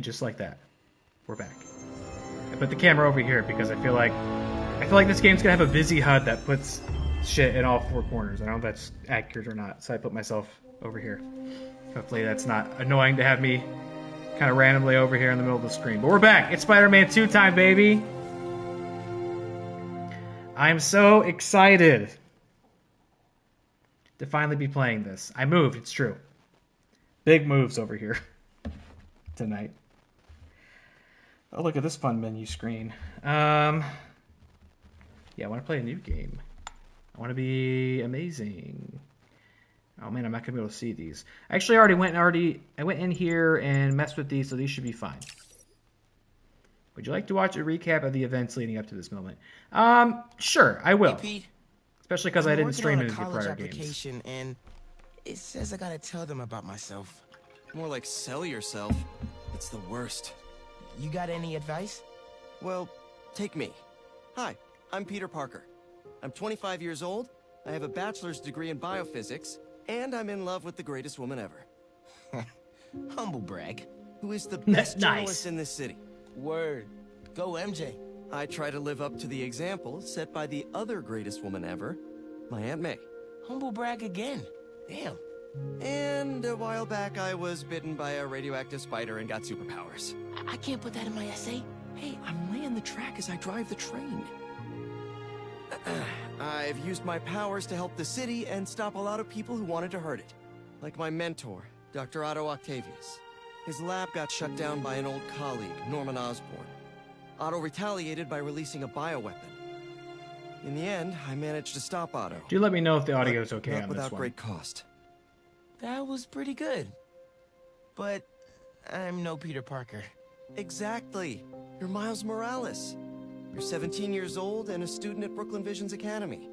And just like that, we're back. I put the camera over here because I feel like this game's gonna have a busy HUD that puts shit in all four corners. I don't know if that's accurate or not, so I put myself over here. Hopefully that's not annoying to have me kind of randomly over here in the middle of the screen. But we're back. It's Spider-Man 2 time, baby. I'm so excited to finally be playing this. I moved, it's true. Big moves over here tonight. Oh, look at this fun menu screen. Yeah, I want to play a new game. I want to be amazing. Oh man, I'm not gonna be able to see these. I actually I went in here and messed with these, so these should be fine. Would you like to watch a recap of the events leading up to this moment? Sure, I will. Hey, Pete, especially because I didn't stream any of the college prior application games. And it says I gotta tell them about myself. More like sell yourself. It's the worst. You got any advice? Well, take me. Hi, I'm Peter Parker. I'm 25 years old, I have a bachelor's degree in biophysics, and I'm in love with the greatest woman ever. Humble brag. Who is the best Nice. journalist in this city. Word. Go MJ. I try to live up to the example set by the other greatest woman ever, my Aunt May. Humble brag again. Damn. And a while back, I was bitten by a radioactive spider and got superpowers. I can't put that in my essay. Hey, I'm laying the track as I drive the train. I've used my powers to help the city and stop a lot of people who wanted to hurt it. Like my mentor, Dr. Otto Octavius. His lab got shut down by an old colleague, Norman Osborn. Otto retaliated by releasing a bioweapon. In the end, I managed to stop Otto. Do let me know if the audio is okay Not on without this one. great cost. That was pretty good. But I'm no Peter Parker. Exactly. You're Miles Morales. You're 17 years old and a student at Brooklyn Visions Academy.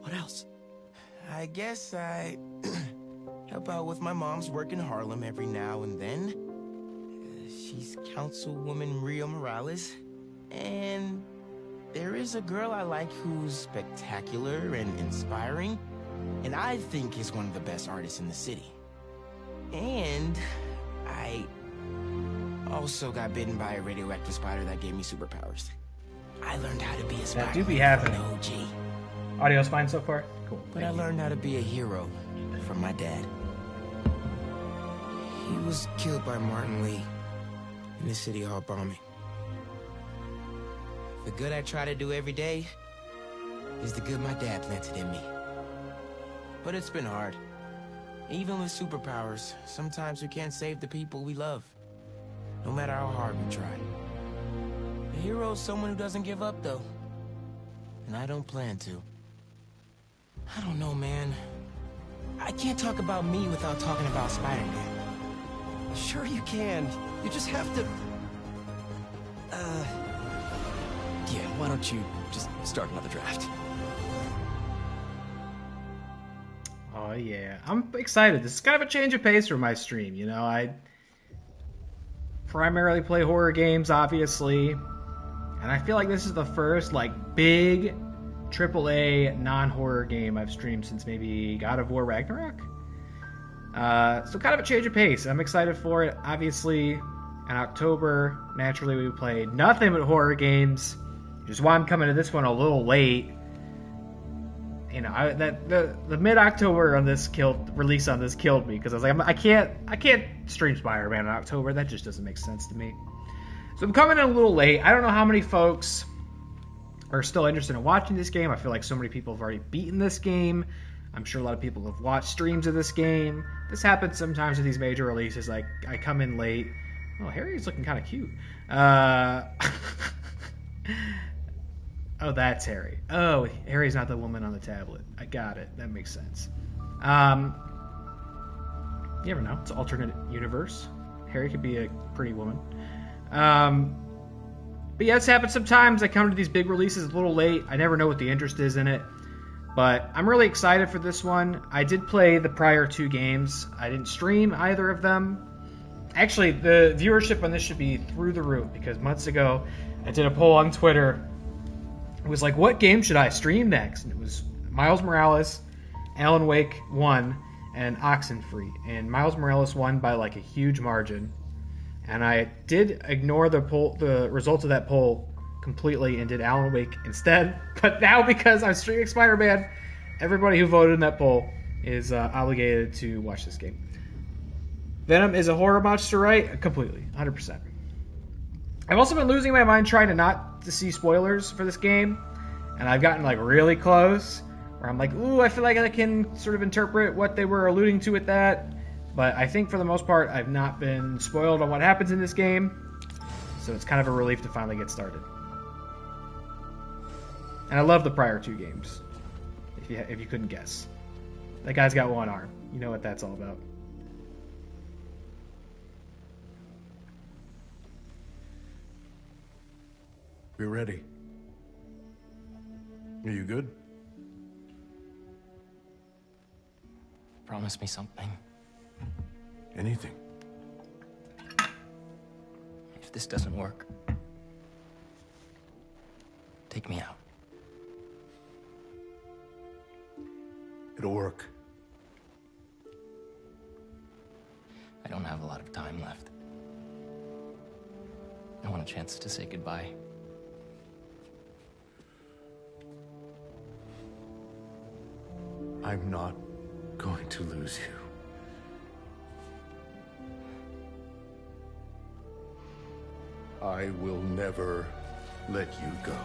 What else? I guess I help out with my mom's work in Harlem every now and then. She's Councilwoman Rio Morales. And there is a girl I like who's spectacular and inspiring, and I think is one of the best artists in the city. And I also got bitten by a radioactive spider that gave me superpowers. I learned how to be a spider. That do be happening. From the OG. Audio's fine so far? Cool. But Thank I you. learned how to be a hero from my dad. He was killed by Martin Lee in the City Hall bombing. The good I try to do every day is the good my dad planted in me. But it's been hard. Even with superpowers, sometimes we can't save the people we love, no matter how hard we try. A hero is someone who doesn't give up, though. And I don't plan to. I don't know, man. I can't talk about me without talking about Spider-Man. Sure you can. You just have to... Yeah, why don't you just start another draft? Oh yeah, I'm excited. This is kind of a change of pace for my stream. You know, I primarily play horror games, obviously, and I feel like this is the first like big AAA non-horror game I've streamed since maybe God of War Ragnarok. So kind of a change of pace. I'm excited for it. Obviously, in October, naturally we played nothing but horror games, which is why I'm coming to this one a little late. You know, the mid-October on this release on this killed me because I was like, I can't stream Spider-Man in October. That just doesn't make sense to me. So I'm coming in a little late. I don't know how many folks are still interested in watching this game. I feel like so many people have already beaten this game. I'm sure a lot of people have watched streams of this game. This happens sometimes with these major releases. Like, I come in late. Oh, Harry's looking kind of cute. Oh, that's Harry. Oh, Harry's not the woman on the tablet. I got it. That makes sense. You never know. It's an alternate universe. Harry could be a pretty woman. But yeah, this happens sometimes. I come to these big releases a little late. I never know what the interest is in it. But I'm really excited for this one. I did play the prior two games. I didn't stream either of them. Actually, the viewership on this should be through the roof because months ago I did a poll on Twitter. It was like, what game should I stream next? And it was Miles Morales, Alan Wake 1, and Oxenfree. And Miles Morales won by like a huge margin. And I did ignore the results of that poll completely and did Alan Wake instead. But now, because I'm streaming Spider-Man, everybody who voted in that poll is obligated to watch this game. Venom is a horror monster, right? Completely, 100%. I've also been losing my mind trying to see spoilers for this game, and I've gotten like really close, where I'm like, ooh, I feel like I can sort of interpret what they were alluding to with that. But I think for the most part, I've not been spoiled on what happens in this game, so it's kind of a relief to finally get started. And I love the prior two games, if you couldn't guess. That guy's got one arm. You know what that's all about. We're ready. Are you good? Promise me something. Anything. If this doesn't work, take me out. It'll work. I don't have a lot of time left. I want a chance to say goodbye. I'm not going to lose you. I will never let you go.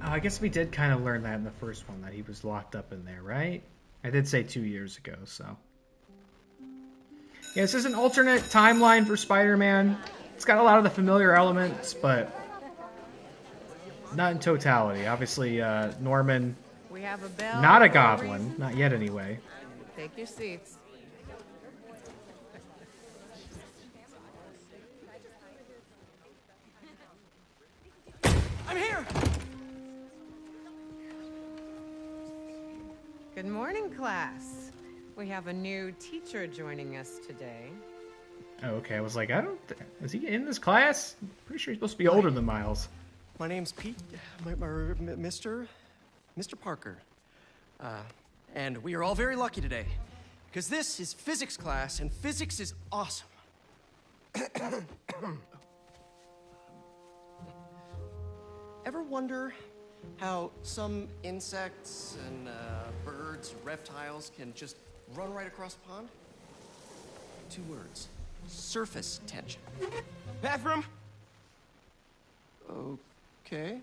I guess we did kind of learn that in the first one, that he was locked up in there, right? I did say 2 years ago, so. Yeah, this is an alternate timeline for Spider-Man. It's got a lot of the familiar elements, but not in totality. Obviously, Norman, We have a bell. not a goblin. Not yet, anyway. Take your seats. I'm here! Good morning, class. We have a new teacher joining us today. Oh, okay. I was like, is he in this class? I'm pretty sure he's supposed to be older than Miles. My name's Pete, Mr. Parker. And we are all very lucky today, because this is physics class, and physics is awesome. Ever wonder how some insects and birds, reptiles can just run right across a pond? 2 words. Surface tension. Bathroom? Okay.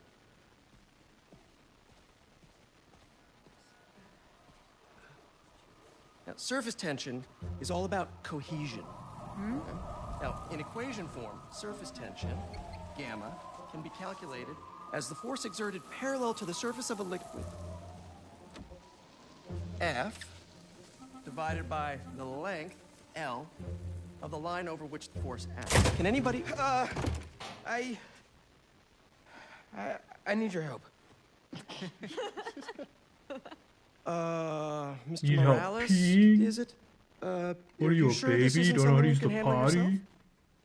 Now, surface tension is all about cohesion. Okay? Now, in equation form, surface tension, gamma, can be calculated as the force exerted parallel to the surface of a liquid, F, divided by the length, L, of the line over which the force acts. Can anybody... I need your help. Mr. Need help Morales, peeing? is it? What are you, a sure baby? this You isn't don't know how to something use you the can handle yourself? potty?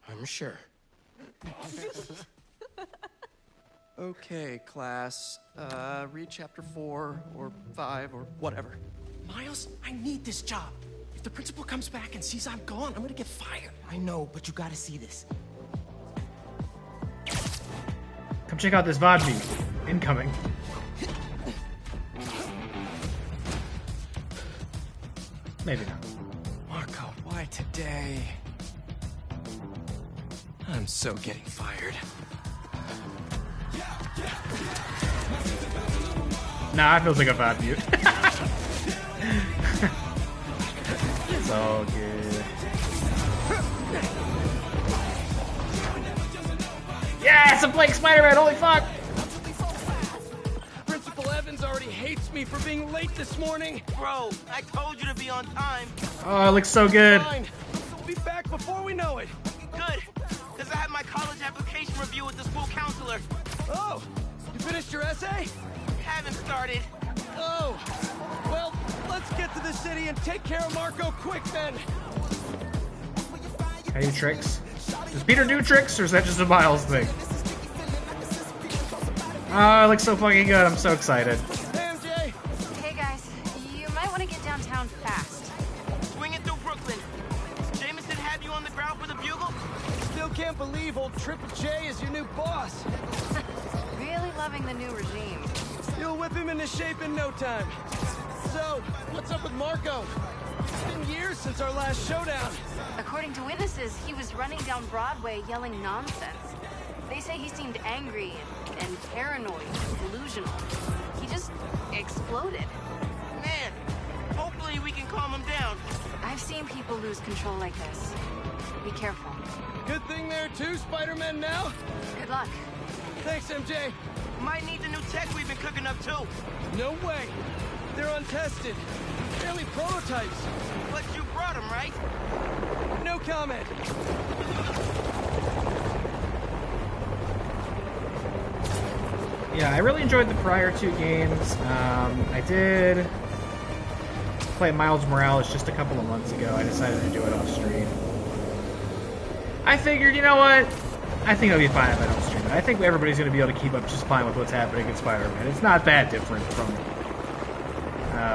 I'm sure. Okay, class. Read chapter 4 or 5 or whatever. Miles, I need this job. If the principal comes back and sees I'm gone, I'm gonna get fired. I know, but you gotta see this. Come check out this VOD incoming. Maybe not. Marco, why today? I'm so getting fired. Nah, it feels like a VOD mute. It's all good. Yes, I'm playing Spider-Man, holy fuck! Principal Evans already hates me for being late this morning. Bro, I told you to be on time. Oh, it looks so good. Fine. We'll be back before we know it. Good, because I had my college application review with the school counselor. Oh, you finished your essay? Haven't started. Oh, well, let's get to the city and take care of Marco quick then. How you tricks? Does Peter do tricks, or is that just a Miles thing? Oh, it looks so fucking good. I'm so excited. Hey, MJ! Hey guys, you might want to get downtown fast. Swing it through Brooklyn. Jameson had you on the ground for the bugle? Still can't believe old Triple J is your new boss. Really loving the new regime. You'll whip him into shape in no time. So, what's up with Marco? It's been years since our last showdown. According to witnesses, he was running down Broadway yelling nonsense. They say he seemed angry and paranoid and delusional. He just exploded. Man, hopefully we can calm him down. I've seen people lose control like this. Be careful. Good thing there are 2 Spider-Men now. Good luck. Thanks, MJ. Might need the new tech we've been cooking up too. No way. They're untested. Barely prototypes. But you brought him, right? No comment. Yeah, I really enjoyed the prior 2 games. I did play Miles Morales just a couple of months ago. I decided to do it off stream. I figured, you know what? I think it'll be fine if I don't stream it. I think everybody's going to be able to keep up just fine with what's happening in Spider-Man. It's not that different from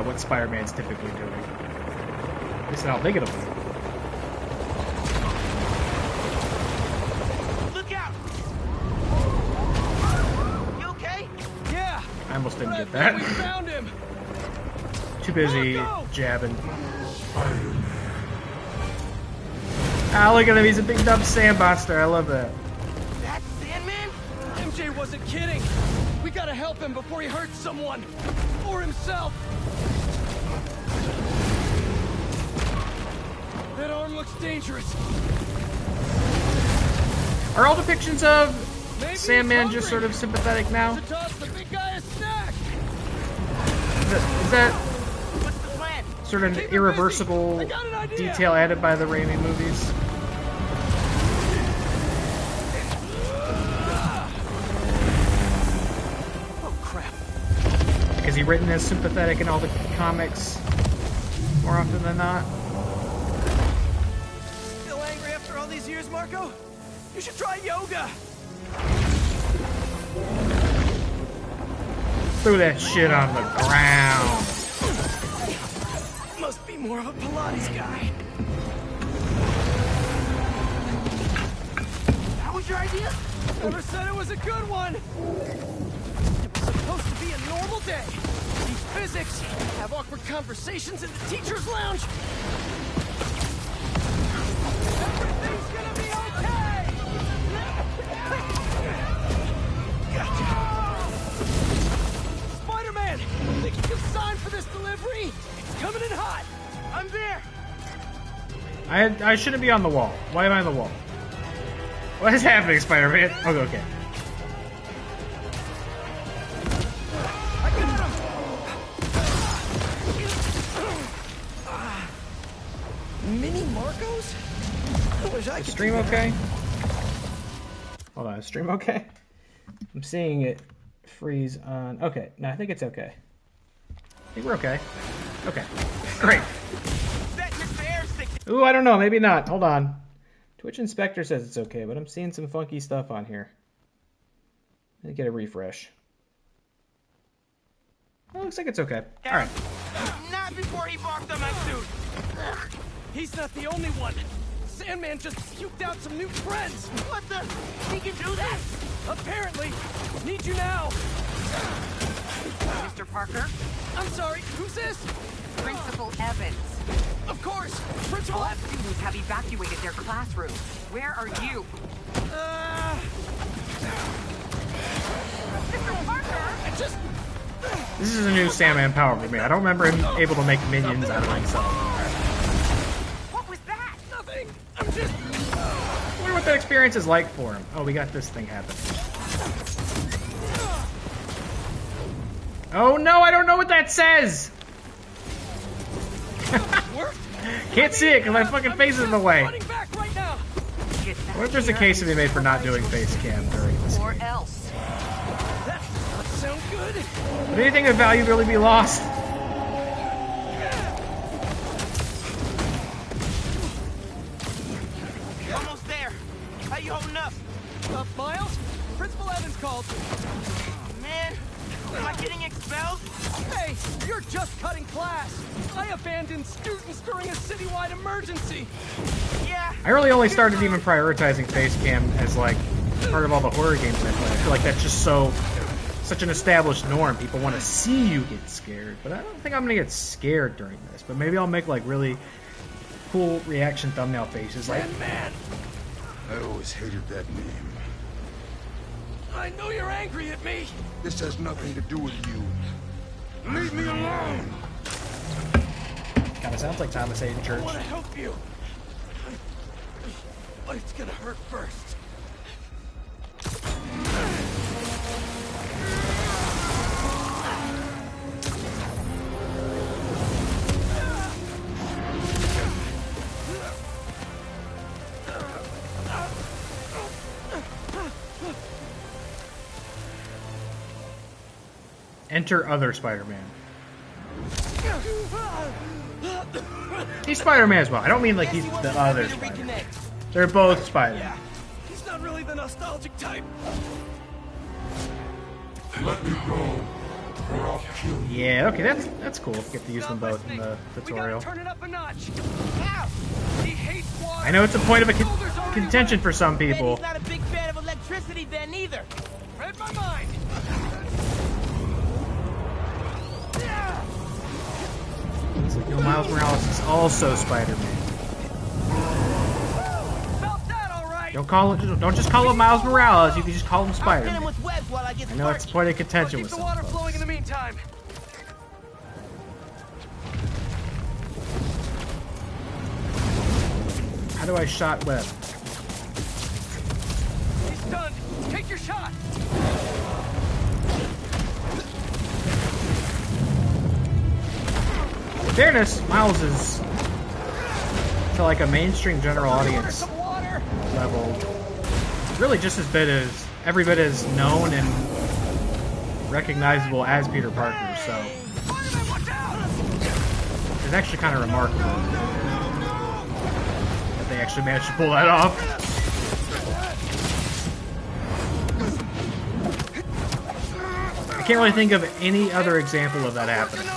what Spider-Man's typically doing. At least I don't think it'll be. Look out! You okay? Yeah. I almost didn't get We that. found him. Too busy Marco! jabbing. Ah, look at him. He's a big dumb sand monster. I love that. That's Sandman? MJ wasn't kidding. We gotta help him before he hurts someone. Or himself. That arm looks dangerous. Are all depictions of Maybe he's Sandman just hungry. sort of sympathetic now? To toss the big guy a snack. Is that What's the plan? sort of Keep an him irreversible busy. I got an idea. detail added by the Raimi movies? Oh crap. Is he written as sympathetic in all the comics more often than not? Still angry after all these years, Marco? You should try yoga. Threw that shit on the ground. Must be more of a Pilates guy. That was your idea? Never said it was a good one. It was supposed to be a normal day. Teach physics, have awkward conversations in the teacher's lounge. Everything's gonna be okay. Spider-Man, think you can sign for this delivery? It's coming in hot. I'm there. I shouldn't be on the wall. Why am I on the wall? What is happening, Spider-Man? Oh, okay. I got him. Mini Marcos? I wish I Is could stream do that. okay? Hold on, is stream okay? I'm seeing it freeze on. Okay, no, I think it's okay. I think we're okay. Okay, great. Set Mr. Air Stick. Ooh, I don't know, maybe not. Hold on. Twitch Inspector says it's okay, but I'm seeing some funky stuff on here. Let me get a refresh. Oh, looks like it's okay. All right. Not before he barked on my suit. He's not the only one. Sandman just puked out some new friends. What the? He can do that? Apparently. Need you now. Mr. Parker, I'm sorry, who's this? Principal Evans. Of course, Principal All F. students have evacuated their classrooms. Where are you? Mr. Parker! I just... This is a new Sandman power for me. I don't remember him able to make minions out of himself. What was that? Nothing. I'm just... I wonder what that experience is like for him. Oh, we got this thing happening. Oh no, I don't know what that says! Can't see it because my fucking face is in the way. Running back right now. Get back What if there's a here case to be and made for not doing supervise face your cam during this Or game? else. That does not sound good. Would anything of value really be lost? Almost there. I How you holding up? Miles? Principal Evans called. Oh, man. Am I getting expelled? Hey, you're just cutting class. I abandoned students during a citywide emergency. Yeah. I really only started even prioritizing face cam as like part of all the horror games I play. I feel like that's just such an established norm. People want to see you get scared, but I don't think I'm gonna get scared during this. But maybe I'll make like really cool reaction thumbnail faces like Man, I always hated that name. I know you're angry at me. This has nothing to do with you. Leave me alone! Kinda sounds like Thomas Hayden I Church. want to help you. But it's gonna hurt first. Enter other Spider-Man. He's Spider-Man as well. I don't mean like he's the other Spider-Man. They're both Spider-Man. Yeah, he's not really the nostalgic type. Let me go, or I'll kill you. Yeah, okay, that's cool. Get to use them both in the tutorial. We gotta turn it up a notch. Ow! He hates water. I know it's a point of contention for some Man, people. he's not a big fan of electricity then either. Read my mind. It's like, no, Miles Morales is also Spider-Man. Felt that all right. Don't just call him Miles Morales. You can just call him I'll hit him Spider-Man. with webs while I get I know it's a started. point of I'll contention keep with the some water folks. flowing in the meantime. How do I shot web? He's stunned. Take your shot. In fairness, Miles is to like a mainstream general Order audience some water. level, really just every bit as known and recognizable as Peter Parker. So Spider-Man, watch out! it's actually kind of remarkable that they actually managed to pull that off. I can't really think of any other example of that happening.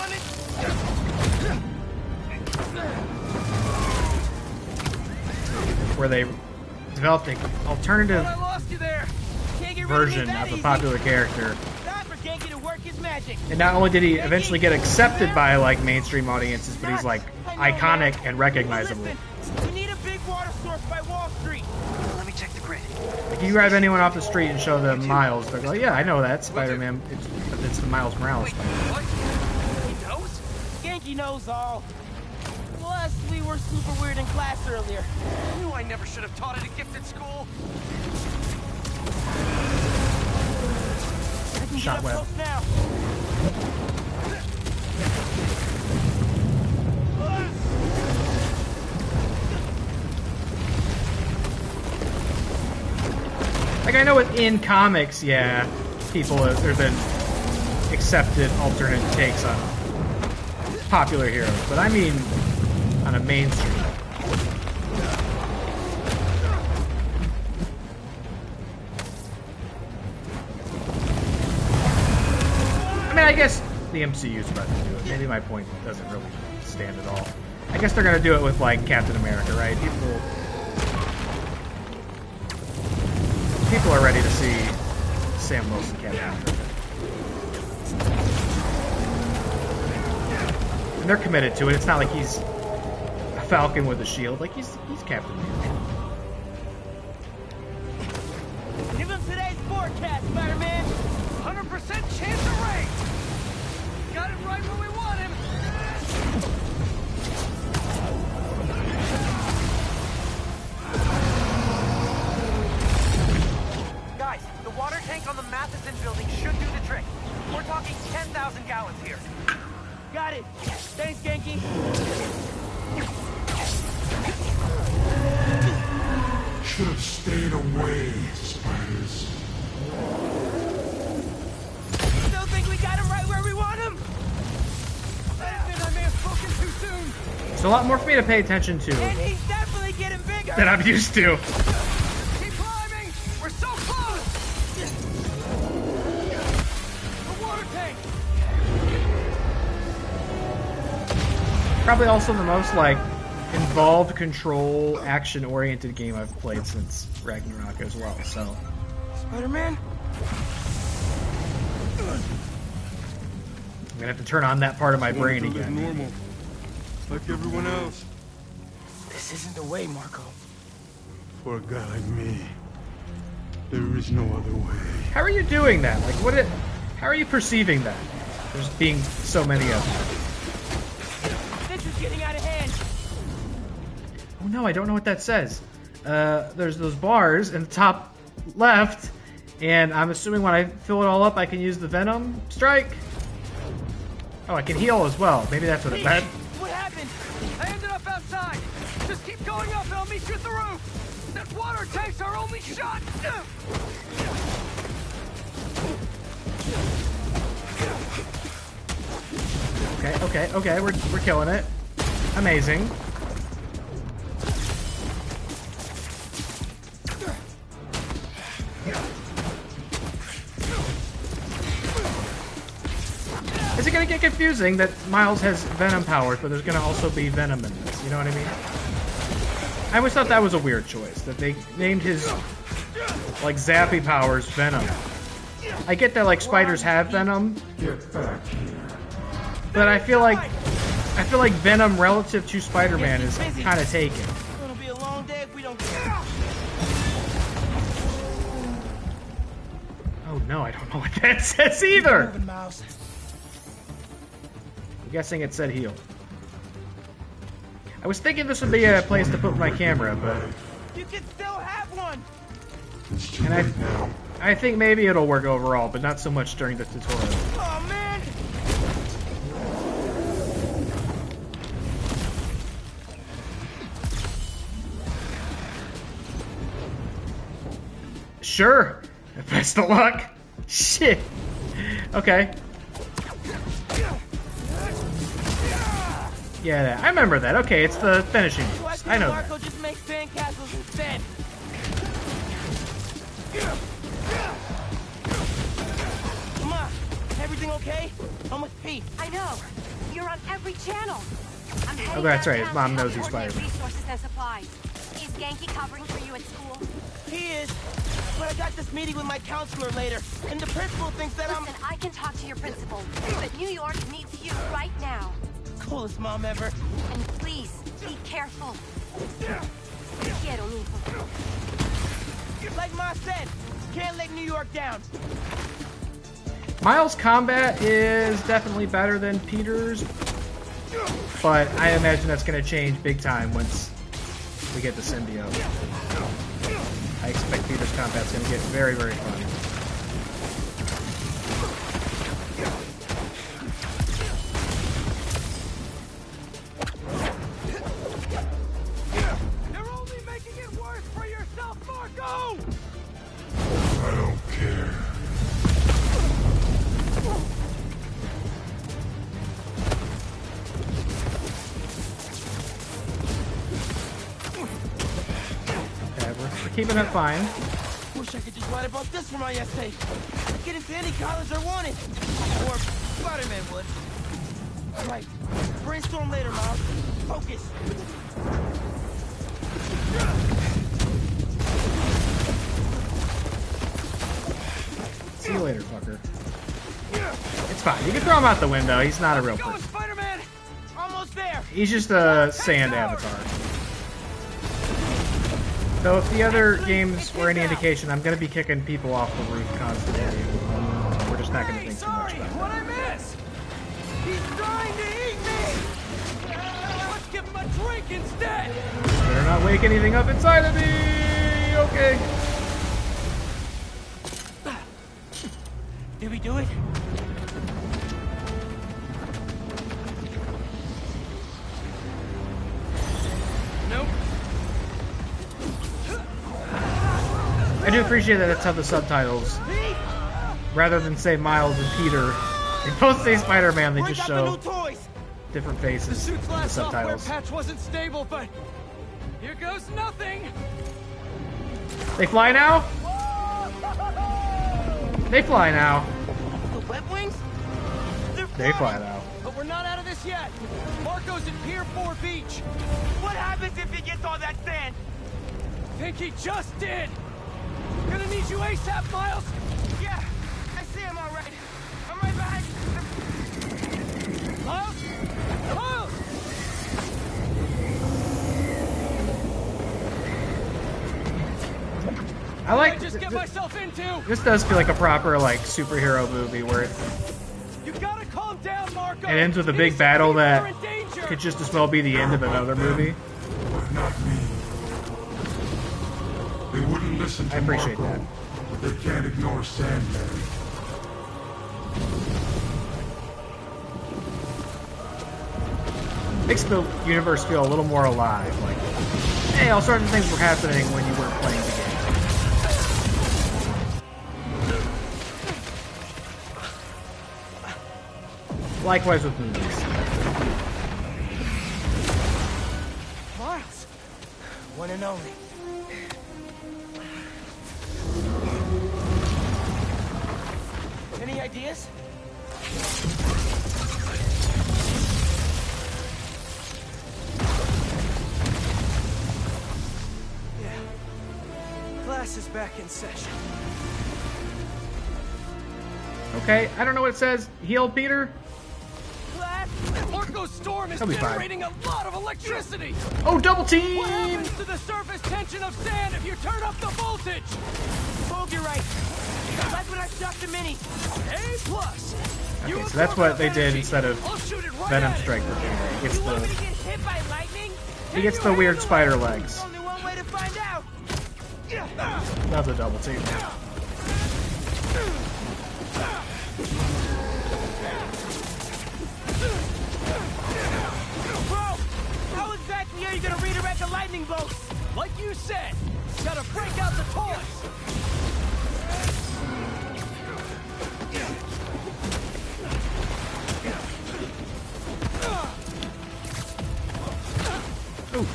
Where they developed an alternative I lost you there. Can't get rid version me that of a easy. popular character. Time for Genki to work his magic. And not only did he eventually get accepted by like mainstream audiences, but he's like iconic and recognizable. Listen, we need a big water source by Wall Street. Let me check the grid. Like you grab anyone off the street and show them Miles, they're like, yeah, I know that Spider-Man. It's the Miles Morales. Spider-Man. What? He knows? Genki knows all. Plus, we were super weird in class earlier. I knew I never should have taught at a gifted school. I can Shot get up web. close now. Like I know within comics, yeah, there's been accepted alternate takes on popular heroes, but I mean on a mainstream. I mean, I guess the MCU's about to do it. Maybe my point doesn't really stand at all. I guess they're gonna do it with like Captain America, right? People are ready to see Sam Wilson Captain America. And they're committed to it. It's not like he's a Falcon with a shield. Like he's Captain America. Give him today's forecast, Spider-Man. 100% chance of rain. Got it right where we want him. Guys, the water tank on the Matheson building should do the trick. We're talking 10,000 gallons here. Got it. Thanks, Genki. Should have stayed away, spiders. Still think we got him right where we want him? I may have spoken too soon. There's a lot more for me to pay attention to And he's definitely getting bigger. than I'm used to. Keep climbing. Probably also the most like involved control action-oriented game I've played since Ragnarok as well. So. Spider-Man? I'm gonna have to turn on that part of my brain again. Normal, like everyone else. This isn't the way, Marco. For a guy like me, there is no other way. How are you doing that? Like, how are you perceiving that? There's being so many of them. This is getting out of hand. Oh no, I don't know what that says. There's those bars in the top left, and I'm assuming when I fill it all up, I can use the Venom Strike. Oh, I can heal as well. Maybe that's what it meant. What happened? I ended up outside. Just keep going up and I'll meet you at the roof. That water tank's our only shot. Okay, we're killing it. Amazing. Is it gonna get confusing that Miles has Venom powers, but there's gonna also be Venom in this? You know what I mean? I always thought that was a weird choice, that they named his, like, zappy powers Venom. I get that, like, spiders have Venom, but I feel like Venom relative to Spider-Man is kind of taken. It'll be a long day if we don't. Oh no, I don't know what that says either. Moving, Miles. I'm guessing it said heal. I was thinking this would be a place to put my camera, but You can still have one. and I think maybe it'll work overall, but not so much during the tutorial. Oh man. Sure. Best of luck. Shit. Okay. Yeah, I remember that. Okay, it's the finishing moves. I know Marco that. just makes sandcastles instead. Come on. Everything okay? I'm with Pete. I know. You're on every channel. I'm heading Oh, that's right. His downtown mom to knows he's coordinate Spider-Man. resources and supplies. Is Genki covering for you at school? He is. But I got this meeting with my counselor later, and the principal thinks that Listen, I can talk to your principal, but New York needs you right now. coolest mom ever. And please, be careful. Quiero, mijo. Like Ma said, can't let New York down. Miles' combat is definitely better than Peter's, but I imagine that's going to change big time once we get the symbiote. I expect Peter's combat's going to get very, very fun. You're only making it worse for yourself, Marco! I don't care. Okay, we're keeping it fine. Wish I could just write about this for my essay. Get into any college I wanted. Or Spider-Man would. All right, brainstorm later, Miles. Focus. See you later, fucker. It's fine. You can throw him out the window. He's not a real Go, person. Spider-Man! Almost there. He's just a sand avatar. Though if the other games were any indication, I'm going to be kicking people off the roof constantly. We're just not going to think too much about it. What'd I miss? He's trying to eat me! Let's give him a drink instead! Better not wake anything up inside of me! Okay. Did we do it? Nope. I do appreciate that it's how the subtitles, rather than say Miles and Peter, they both say Spider-Man, they Bring just out the new show toys. different The faces in suit's the last software subtitles. patch wasn't stable, but here goes nothing! They fly now? They fly now. The web wings? They're They fly flying. now. But we're not out of this yet! Marco Marco's at Pier 4 Beach. What happens if he gets all that sand? Think he just did. Gonna need you ASAP, Miles. Yeah, I see him all right. I'm right behind you. Miles? Miles! I like Just get myself into. this. Does feel like a proper like superhero movie where You gotta calm down, Marco. it ends with a big battle that could just as well be the end of another movie. But not me. They wouldn't listen to I appreciate Marco. They can't ignore Sandman. Makes the universe feel a little more alive. Like, hey, all sorts of things were happening when you weren't playing the game. Likewise with movies. Miles! One and only. Any ideas? Yeah. Class is back in session. Okay, I don't know what it says. Heal, Peter? Class, Marco's storm is That'll be fine. generating a lot of electricity. Oh, double team! What happens to the surface tension of sand if you turn up the voltage? Bogey right. That's when I shot the mini. A+. Okay, so that's what they did instead of I'll shoot it right Venom at it. Strike. He gets You want me to the, get hit by lightning? he gets the weird spider legs. There's only one way to find out. That's a double team. Bro, how exactly are you gonna redirect a lightning bolt? Like you said, gotta break out the toys. Ooh.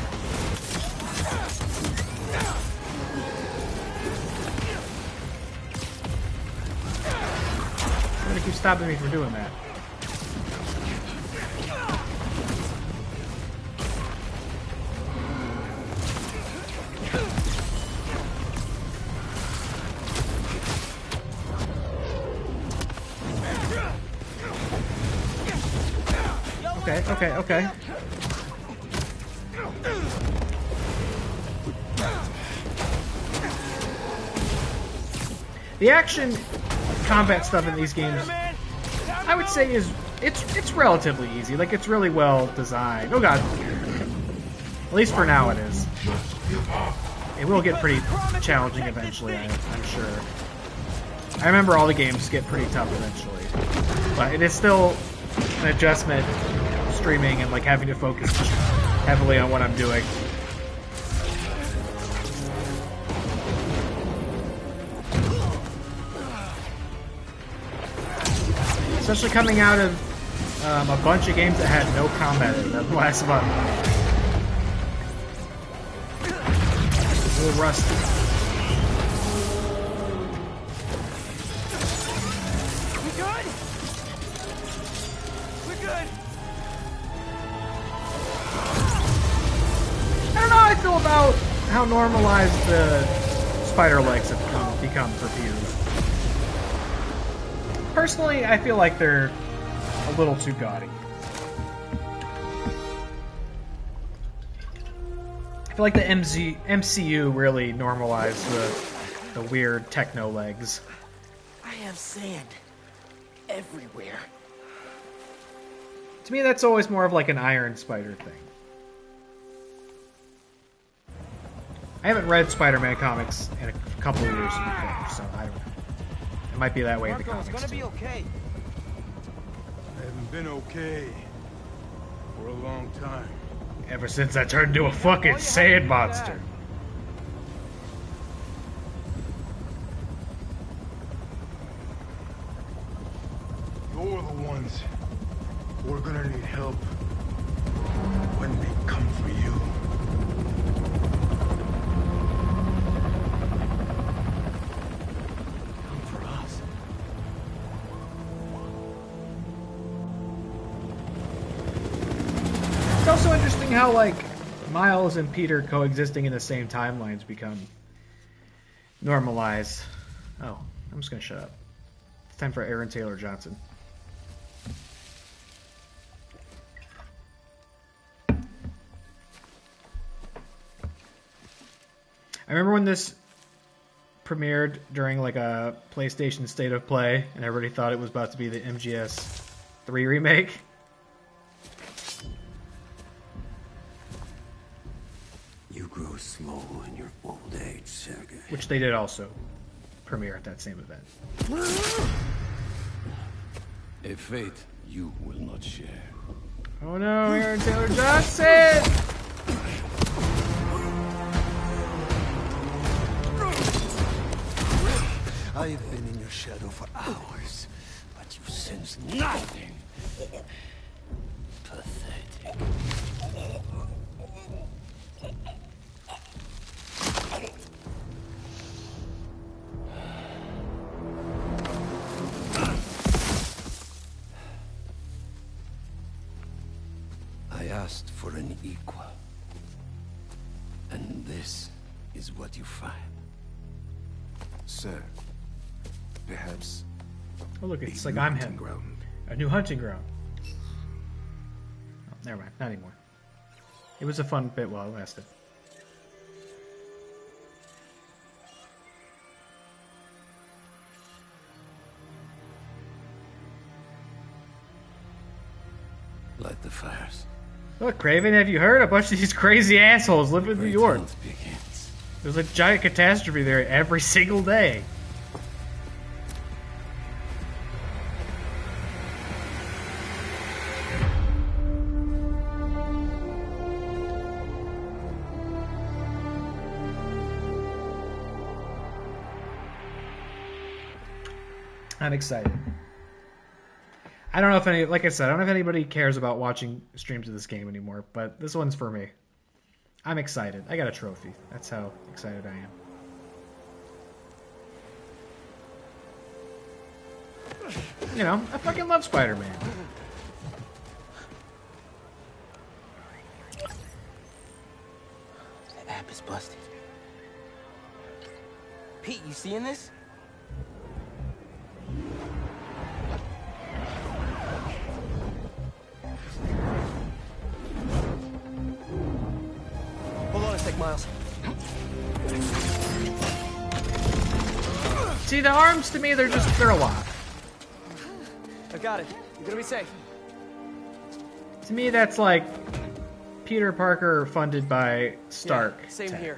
I'm gonna keep stopping me from doing that. Okay. The action combat stuff in these games, I would say, is it's relatively easy. Like, it's really well designed. Oh god. At least for now it is. It will get pretty challenging eventually, I'm sure. I remember all the games get pretty tough eventually. But it is still an adjustment streaming and like having to focus heavily on what I'm doing. Especially coming out of a bunch of games that had no combat in them last month. A little rusty. We good? We're good. I don't know how I feel about how normalized the spider legs have become for Peter. Personally, I feel like they're a little too gaudy. I feel like the MCU really normalized the weird techno legs. I have sand everywhere. To me, that's always more of like an Iron Spider thing. I haven't read Spider-Man comics in a couple of years, to be fair, so I don't know. It might be that way in the Marco, it's comics, gonna be too. okay. I haven't been okay for a long time. Ever since I turned into a fucking sand monster. You're the ones who are gonna need help when they come for you. Come for us. how like Miles and Peter coexisting in the same timelines become normalized. Oh, I'm just gonna shut up. It's time for Aaron Taylor Johnson. I remember when this premiered during like a PlayStation State of Play, and everybody thought it was about to be the MGS3 remake. You grow slow in your old age, Sergei. Which they did also premiere at that same event. A fate you will not share. Oh no, Aaron Taylor Johnson! I've been in your shadow for hours, but you sense nothing. Pathetic. I asked for an equal. And this is what you find. Sir, perhaps... Oh look, it's like I'm him. Ground. A new hunting ground. Oh, never mind, not anymore. It was a fun bit while it lasted. Light the fires. Look, Kraven, have you heard? A bunch of these crazy assholes live in New York. Begins. There's a giant catastrophe there every single day. I'm excited. I don't know if any, like I said, I don't know if anybody cares about watching streams of this game anymore, but this one's for me. I'm excited. I got a trophy. That's how excited I am. You know, I fucking love Spider-Man. The app is busted. Pete, you seeing this? Hold on a sec, Miles. See, the arms to me, they're a lot. I got it. You're gonna be safe. To me, that's like Peter Parker funded by Stark. Yeah, same tech. here.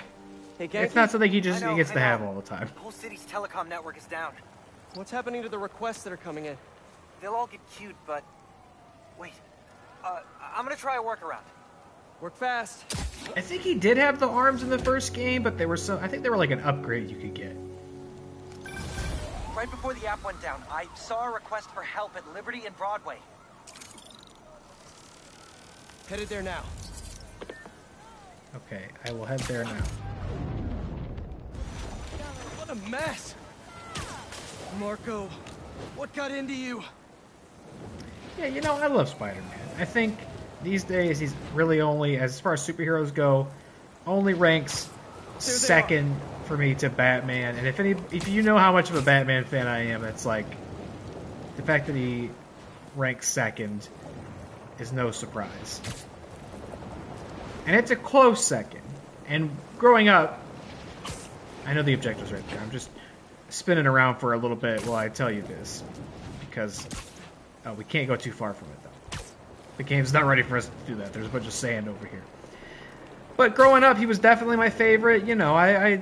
Hey, It's not something he gets to have all the time. The whole city's telecom network is down. What's happening to the requests that are coming in? They'll all get queued, but... Wait. I'm gonna try a workaround. Work fast. I think he did have the arms in the first game, but they were I think they were like an upgrade you could get. Right before the app went down, I saw a request for help at Liberty and Broadway. Headed there now. Okay, I will head there now. What a mess! Marco, what got into you? Yeah, you know, I love Spider-Man. I think these days he's really only, as far as superheroes go, only ranks second for me to Batman. And if you know how much of a Batman fan I am, it's like the fact that he ranks second is no surprise. And it's a close second. And growing up, I know the objective's right there. I'm just spinning around for a little bit while I tell you this, because we can't go too far from it though. The game's not ready for us to do that. There's a bunch of sand over here. But growing up, he was definitely my favorite. You know, I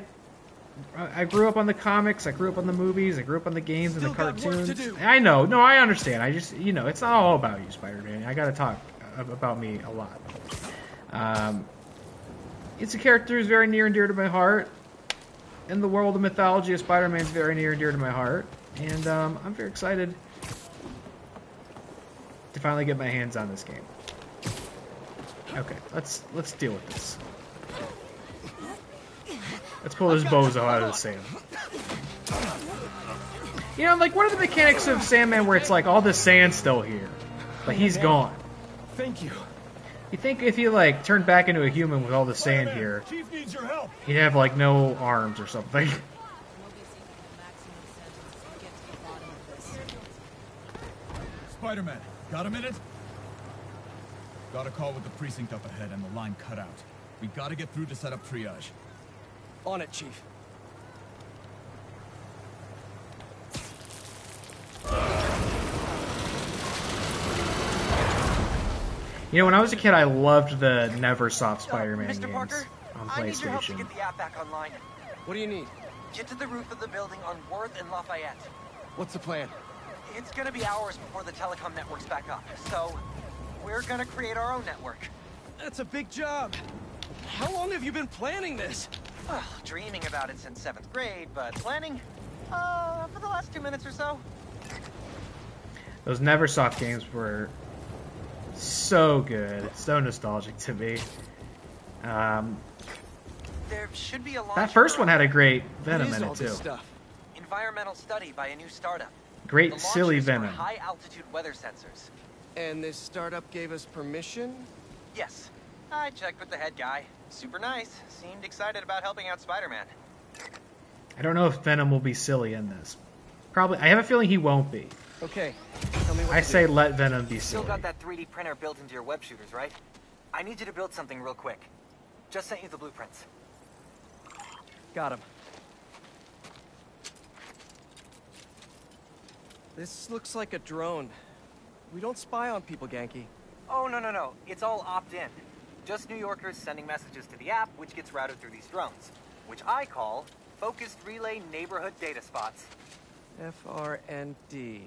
grew up on the comics. I grew up on the movies. I grew up on the games and the cartoons. I know. No, I understand. I just, you know, it's not all about you, Spider-Man. I got to talk about me a lot. It's a character who's very near and dear to my heart. In the world of mythology of Spider-Man is very near and dear to my heart. And I'm very excited to finally get my hands on this game. Okay, let's deal with this. Let's pull this bozo out of the sand. You know, like, what are the mechanics of Sandman where it's like all the sand's still here, but he's gone? Thank you. You think if he like turned back into a human with all the sand here, Chief needs your help. he'd have like no arms or something. Spider-Man, got a minute? Got a call with the precinct up ahead and the line cut out. We gotta get through to set up triage. On it, Chief. You know, when I was a kid, I loved the Neversoft Spider-Man Mr. games Parker, on I need your help to PlayStation. get the app back online. What do you need? Get to the roof of the building on Worth and Lafayette. What's the plan? It's gonna be hours before the telecom network's back up, so we're gonna create our own network. That's a big job. How long have you been planning this? Well, dreaming about it since 7th grade, but planning, for the last 2 minutes or so. Those Neversoft games were so good, so nostalgic to me. There should be a launch. That first one had a great Venom What is in all it too. this stuff? Environmental study by a new startup. Great The silly launch is for Venom. high-altitude weather sensors. And this startup gave us permission? Yes. I checked with the head guy. Super nice. Seemed excited about helping out Spider-Man. I don't know if Venom will be silly in this. Probably. I have a feeling he won't be. Okay, tell me what I to say do. let Venom be Still silly. got that 3D printer built into your web shooters, right? I need you to build something real quick. Just sent you the blueprints. Got him. This looks like a drone. We don't spy on people, Genki. Oh, no. It's all opt-in. Just New Yorkers sending messages to the app, which gets routed through these drones, which I call Focused Relay Neighborhood Data Spots. FRND.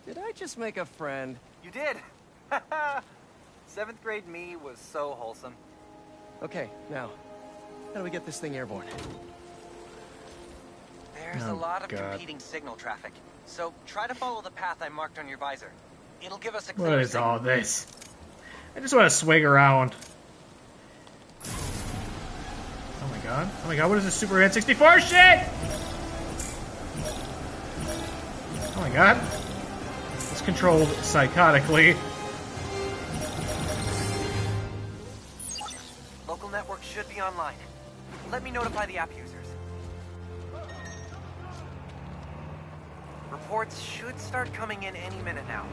Did I just make a friend? You did! 7th grade me was so wholesome. Okay, now, how do we get this thing airborne? There's a Oh, lot of God. competing signal traffic, so try to follow the path I marked on your visor. It'll give us a clear What is signal. all this? I just want to swing around. Oh my god. Oh my god, what is this Superman 64 shit? Oh my god. It's controlled psychotically. Local network should be online. Let me notify the app users. Reports should start coming in any minute now.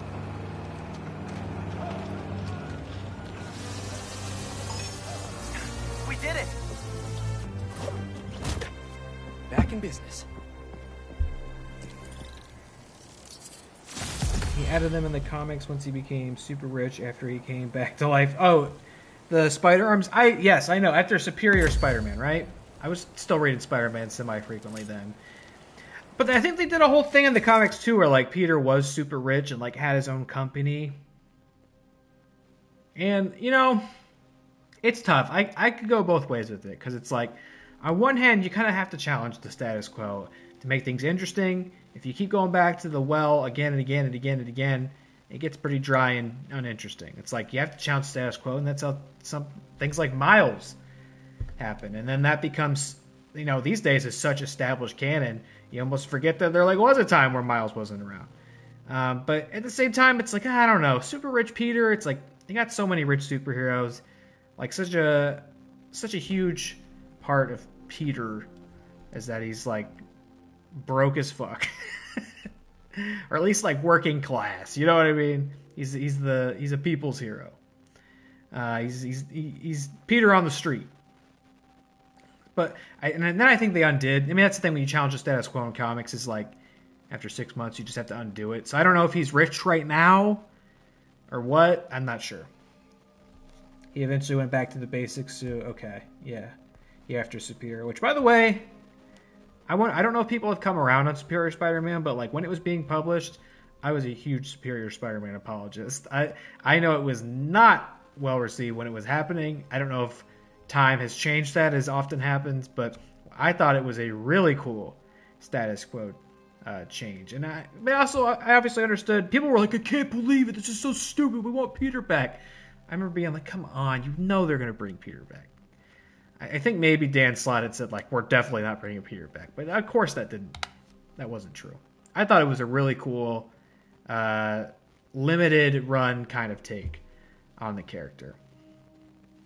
We did it! Back in business. He added them in the comics once he became super rich after he came back to life. Oh, the spider arms. Yes, I know. After Superior Spider-Man, right? I was still reading Spider-Man semi-frequently then. But I think they did a whole thing in the comics too, where like Peter was super rich and like had his own company. And you know, it's tough. I could go both ways with it because it's like, on one hand, you kind of have to challenge the status quo to make things interesting. If you keep going back to the well again and again and again and again, it gets pretty dry and uninteresting. It's like you have to challenge the status quo, and that's how some things like Miles happen. And then that becomes, you know, these days is such established canon, you almost forget that there like was a time where Miles wasn't around. But at the same time, it's like, I don't know, super rich Peter. It's like you got so many rich superheroes, like such a huge part of Peter is that he's like broke as fuck, or at least like working class. You know what I mean? He's a people's hero. He's Peter on the street. But and then I think they undid. I mean, that's the thing when you challenge the status quo in comics is like after 6 months you just have to undo it. So I don't know if he's rich right now or what. I'm not sure. He eventually went back to the basics. Okay, yeah, after Superior. Which, by the way, I don't know if people have come around on Superior Spider-Man, but like when it was being published, I was a huge Superior Spider-Man apologist. I know it was not well received when it was happening. I don't know if time has changed that, as often happens, but I thought it was a really cool status quo change. And I obviously understood. People were like, I can't believe it. This is so stupid. We want Peter back. I remember being like, come on, you know they're going to bring Peter back. I think maybe Dan Slott had said, like, we're definitely not bringing Peter back. But of course that wasn't true. I thought it was a really cool, limited run kind of take on the character.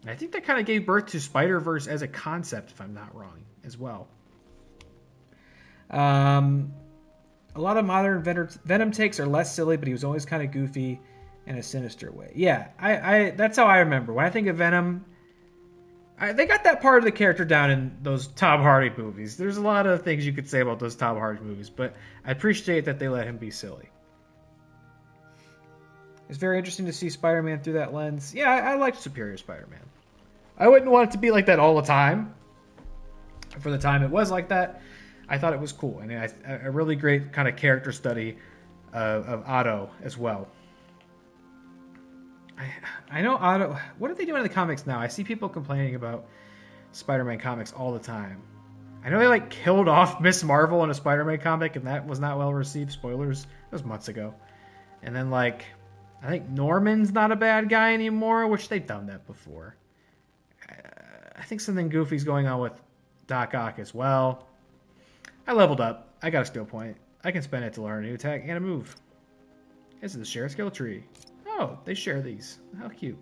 And I think that kind of gave birth to Spider-Verse as a concept, if I'm not wrong, as well. A lot of modern Venom takes are less silly, but he was always kind of goofy in a sinister way. Yeah, I that's how I remember. When I think of Venom, they got that part of the character down in those Tom Hardy movies. There's a lot of things you could say about those Tom Hardy movies, but I appreciate that they let him be silly. It's very interesting to see Spider-Man through that lens. Yeah, I liked Superior Spider-Man. I wouldn't want it to be like that all the time. For the time it was like that, I thought it was cool. And a really great kind of character study of Otto as well. I know Otto... What are they doing in the comics now? I see people complaining about Spider-Man comics all the time. I know they like killed off Miss Marvel in a Spider-Man comic, and that was not well received. Spoilers. That was months ago. And then like... I think Norman's not a bad guy anymore, which they've done that before. I think something goofy's going on with Doc Ock as well. I leveled up. I got a skill point. I can spend it to learn a new attack and a move. This is the share skill tree. Oh, they share these. How cute.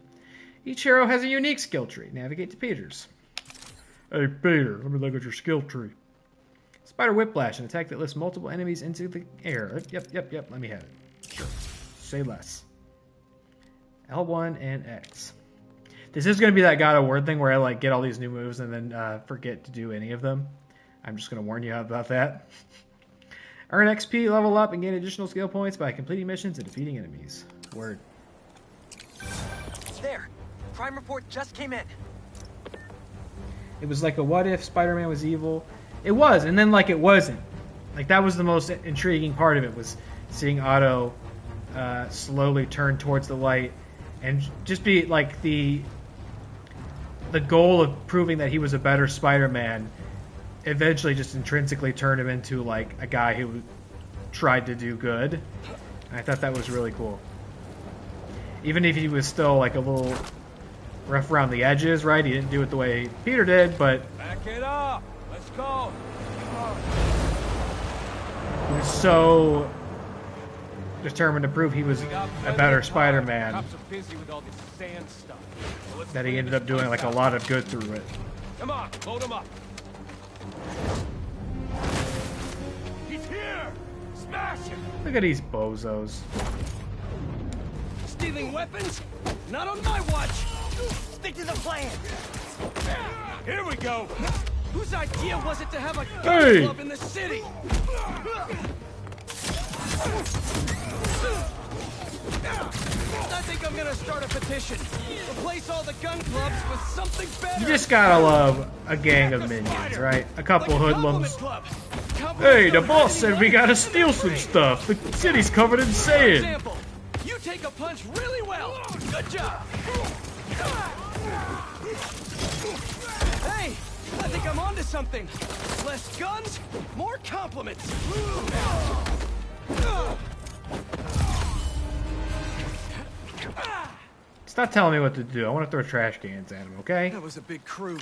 Each hero has a unique skill tree. Navigate to Peter's. Hey, Peter, let me look at your skill tree. Spider Whiplash, an attack that lifts multiple enemies into the air. Yep. Let me have it. Sure. Say less. L1 and X. This is going to be that God of War thing where I like get all these new moves and then forget to do any of them. I'm just going to warn you about that. Earn XP, level up, and gain additional skill points by completing missions and defeating enemies. Word. There! Crime report just came in. It was like a what if Spider-Man was evil. It was, and then like it wasn't. Like that was the most intriguing part of it, was seeing Otto slowly turn towards the light and just be like the goal of proving that he was a better Spider-Man eventually just intrinsically turned him into like a guy who tried to do good. And I thought that was really cool. Even if he was still like a little rough around the edges, right? He didn't do it the way Peter did, but back it up. Let's go. He was so determined to prove he was a better Spider-Man that he ended up doing like a lot of good through it. Come on, load him up. He's here. Smash him. Look at these bozos. Stealing weapons? Not on my watch. Stick to the plan. Here we go. Whose idea was it to have a gun club in the city? I think I'm gonna start a petition. Replace all the gun clubs with something better. You just gotta love a gang of minions, right? A couple hoodlums. Hey, the boss said we gotta steal some stuff. The city's covered in sand. You take a punch really well. Good job. Hey, I think I'm onto something. Less guns, more compliments. Stop telling me what to do. I want to throw trash cans at him, okay? That was a big crew.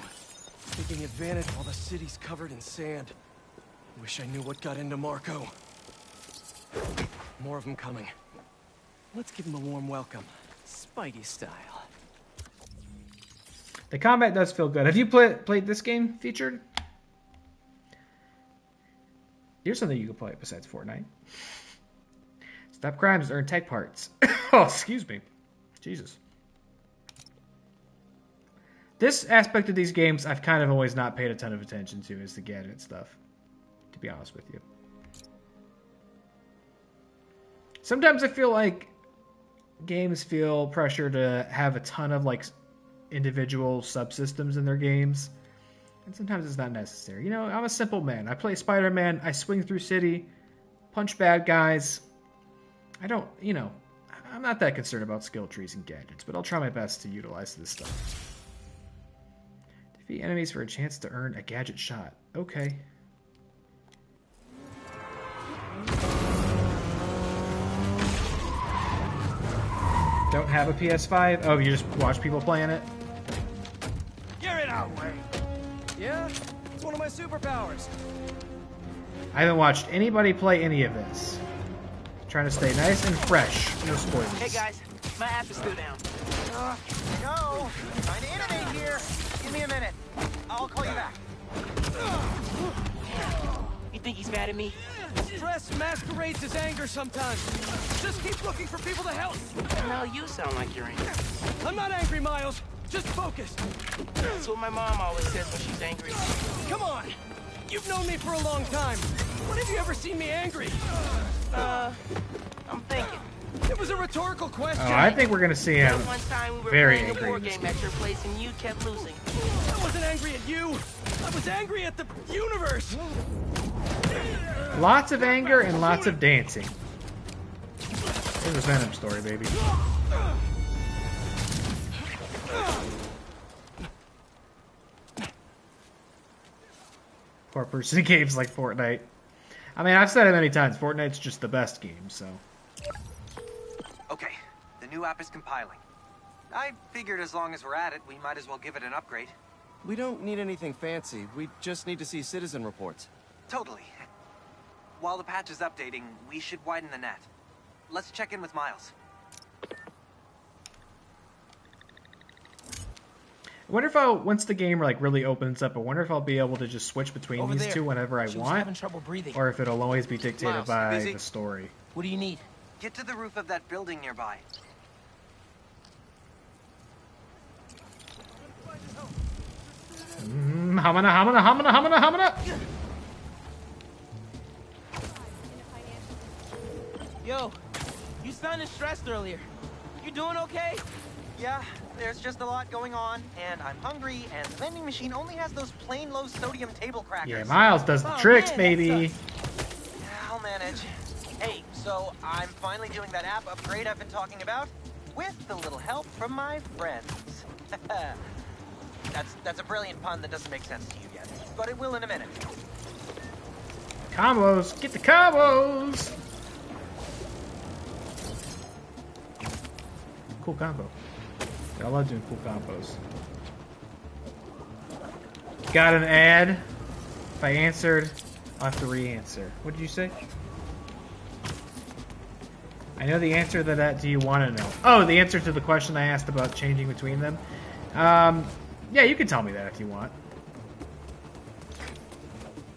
Taking advantage while the city's covered in sand. Wish I knew what got into Marco. More of them coming. Let's give him a warm welcome. Spidey style. The combat does feel good. Have you played this game, Featured? Here's something you can play besides Fortnite. Stop crimes, earn tech parts. Oh, excuse me. Jesus. This aspect of these games I've kind of always not paid a ton of attention to, is the gadget stuff, to be honest with you. Sometimes I feel like games feel pressure to have a ton of like individual subsystems in their games, and sometimes it's not necessary. You know, I'm a simple man. I play Spider-Man, I swing through city, punch bad guys. I don't, you know, I'm not that concerned about skill trees and gadgets, but I'll try my best to utilize this stuff. Defeat enemies for a chance to earn a gadget shot. Okay. Don't have a PS5? Oh, you just watch people playing it? Get it out, way. Yeah, it's one of my superpowers. I haven't watched anybody play any of this. Trying to stay nice and fresh. No spoilers. Hey guys, my app is still down. No! Trying to innovate here! Give me a minute. I'll call you back. You think he's mad at me? Stress masquerades as anger sometimes. Just keep looking for people to help. No, you sound like you're angry. I'm not angry, Miles. Just focused. That's what my mom always says when she's angry. Come on. You've known me for a long time. When have you ever seen me angry? I'm thinking. It was a rhetorical question. Oh, I think we're gonna see him One time we were very playing angry. a war game at your place and you kept losing. I wasn't angry at you. I was angry at the universe. Lots of anger and lots of dancing. Here's a Venom story, baby. Poor person in games like Fortnite. I mean, I've said it many times, Fortnite's just the best game, so. Okay, the new app is compiling. I figured as long as we're at it, we might as well give it an upgrade. We don't need anything fancy. We just need to see citizen reports. Totally. While the patch is updating, we should widen the net. Let's check in with Miles. I wonder if I'll, once the game like really opens up, I wonder if I'll be able to just switch between Over these there. two whenever I She was want, having trouble breathing. or if it'll always be dictated Miles, by busy? the story. What do you need? Get to the roof of that building nearby. Hamana. Yo, you sounded stressed earlier. You doing okay? Yeah, there's just a lot going on, and I'm hungry, and the vending machine only has those plain low sodium table crackers. Yeah, Miles does the tricks, man, baby. Yeah, I'll manage. Hey, so I'm finally doing that app upgrade I've been talking about, with a little help from my friends. That's a brilliant pun that doesn't make sense to you yet, but it will in a minute. Combos, get the combos. Cool combo. I love doing cool combos. Got an ad? If I answered, I'll have to re-answer. What did you say? I know the answer to that. Do you want to know? Oh, the answer to the question I asked about changing between them? Yeah, you can tell me that if you want.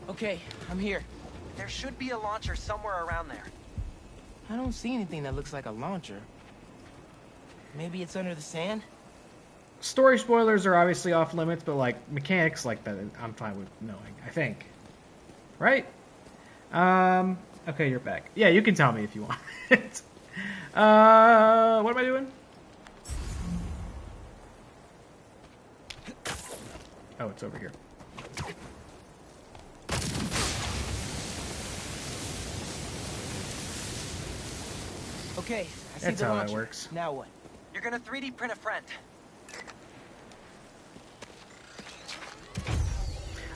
Okay, I'm here. There should be a launcher somewhere around there. I don't see anything that looks like a launcher. Maybe it's under the sand? Story spoilers are obviously off limits, but like mechanics like that, I'm fine with knowing. I think, right? Okay, you're back. Yeah, you can tell me if you want. What am I doing? Oh, it's over here. Okay, I see That's the how launcher. that works. Now what? You're gonna 3D print a friend.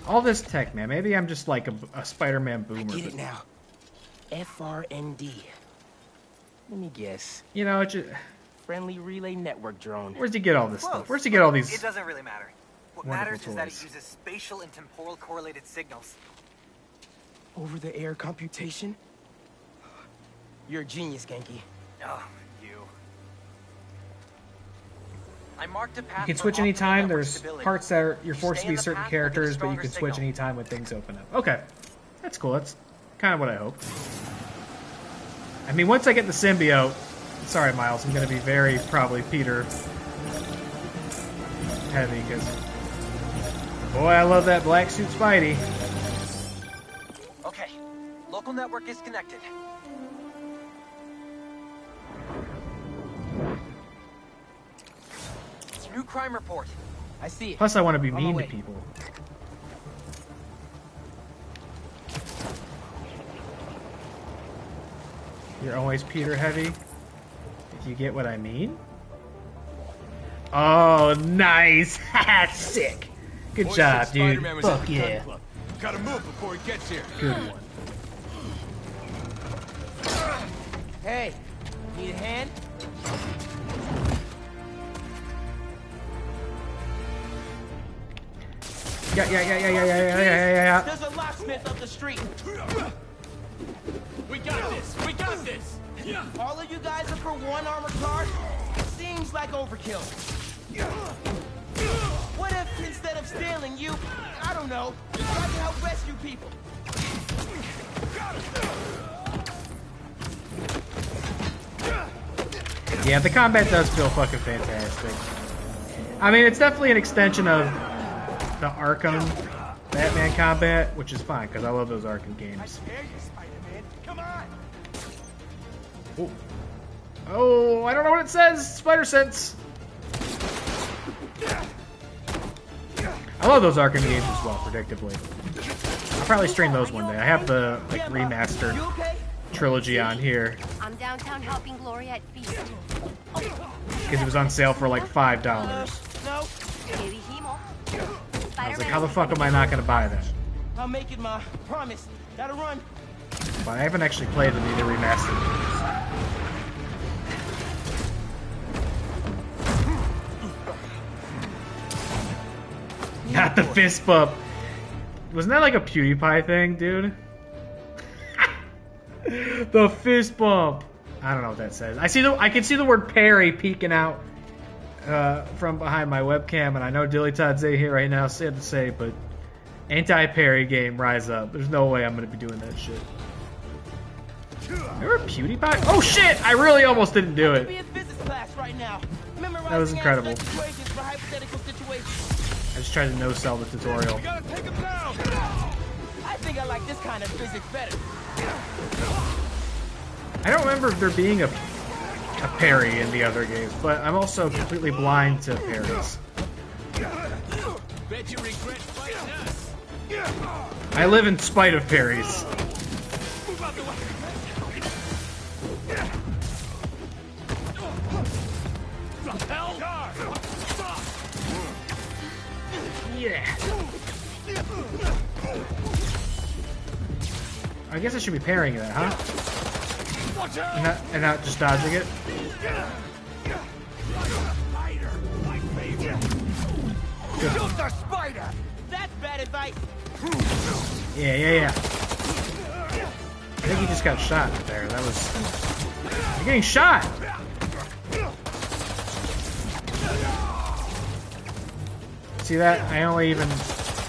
All this tech, man. Maybe I'm just like a Spider-Man boomer. Get it now. FRND. Let me guess. You know, it just, Friendly Relay Network drone. where's he get all this Close, stuff? Where's he get all but these? It doesn't really matter. What wonderful matters is that it toys? uses spatial and temporal correlated signals. Over-the-air computation? You're a genius, Genki. Oh, you. I marked a path You can for switch optimal anytime. network There's stability. parts that are, you're You forced stay to be in the certain path, you'll get a characters, but you stronger can switch signal. anytime when things open up. Okay, that's cool. That's kind of what I hoped. I mean, once I get the symbiote, sorry, Miles, I'm going to be very probably Peter heavy because boy, I love that black suit Spidey. Okay, local network is connected. New crime report. I see it. Plus, I want to be On my mean to way. people. You're always Peter heavy. If you get what I mean. Oh, nice! Sick. Good Boy job, said dude. Spider-Man was at Fuck the yeah. gun club. Gotta move before he gets here. Good one. Hey, need a hand? Yeah. There's a locksmith up the street. We got this! We got this! All of you guys are for one armored car? Seems like overkill. What if, instead of stealing, you, I don't know, try to help rescue people? Yeah, the combat does feel fucking fantastic. I mean, it's definitely an extension of the Arkham Batman combat, which is fine, because I love those Arkham games. Come on! Oh, I don't know what it says! Spider Sense! I love those Arkham games as well, predictably. I'll probably stream those one day. I have the like remastered trilogy on here. I'm downtown helping Gloria at Feast. Because it was on sale for like $5. I was like, how the fuck am I not going to buy that? I'll make it, Ma. Promise. Gotta run. But I haven't actually played any of the remastered. Not the fist bump. Wasn't that like a PewDiePie thing, dude? The fist bump. I don't know what that says. I can see the word parry peeking out from behind my webcam, and I know Dilly Todd's here right now, sad to say, but anti-parry game, rise up. There's no way I'm gonna be doing that shit. Remember PewDiePie? Oh shit! I really almost didn't do it. That was incredible. I just tried to no-sell the tutorial. I think I like this kind of physics better. I don't remember there being a parry in the other games, but I'm also completely blind to parries. Bet you regret fighting us. I live in spite of parries. Move out the way. Hell? Yeah. I guess I should be parrying that, huh? And not just dodging it. Shoot the spider! That's bad advice. Yeah. I think he just got shot there. That was... You're getting shot! See that? I only even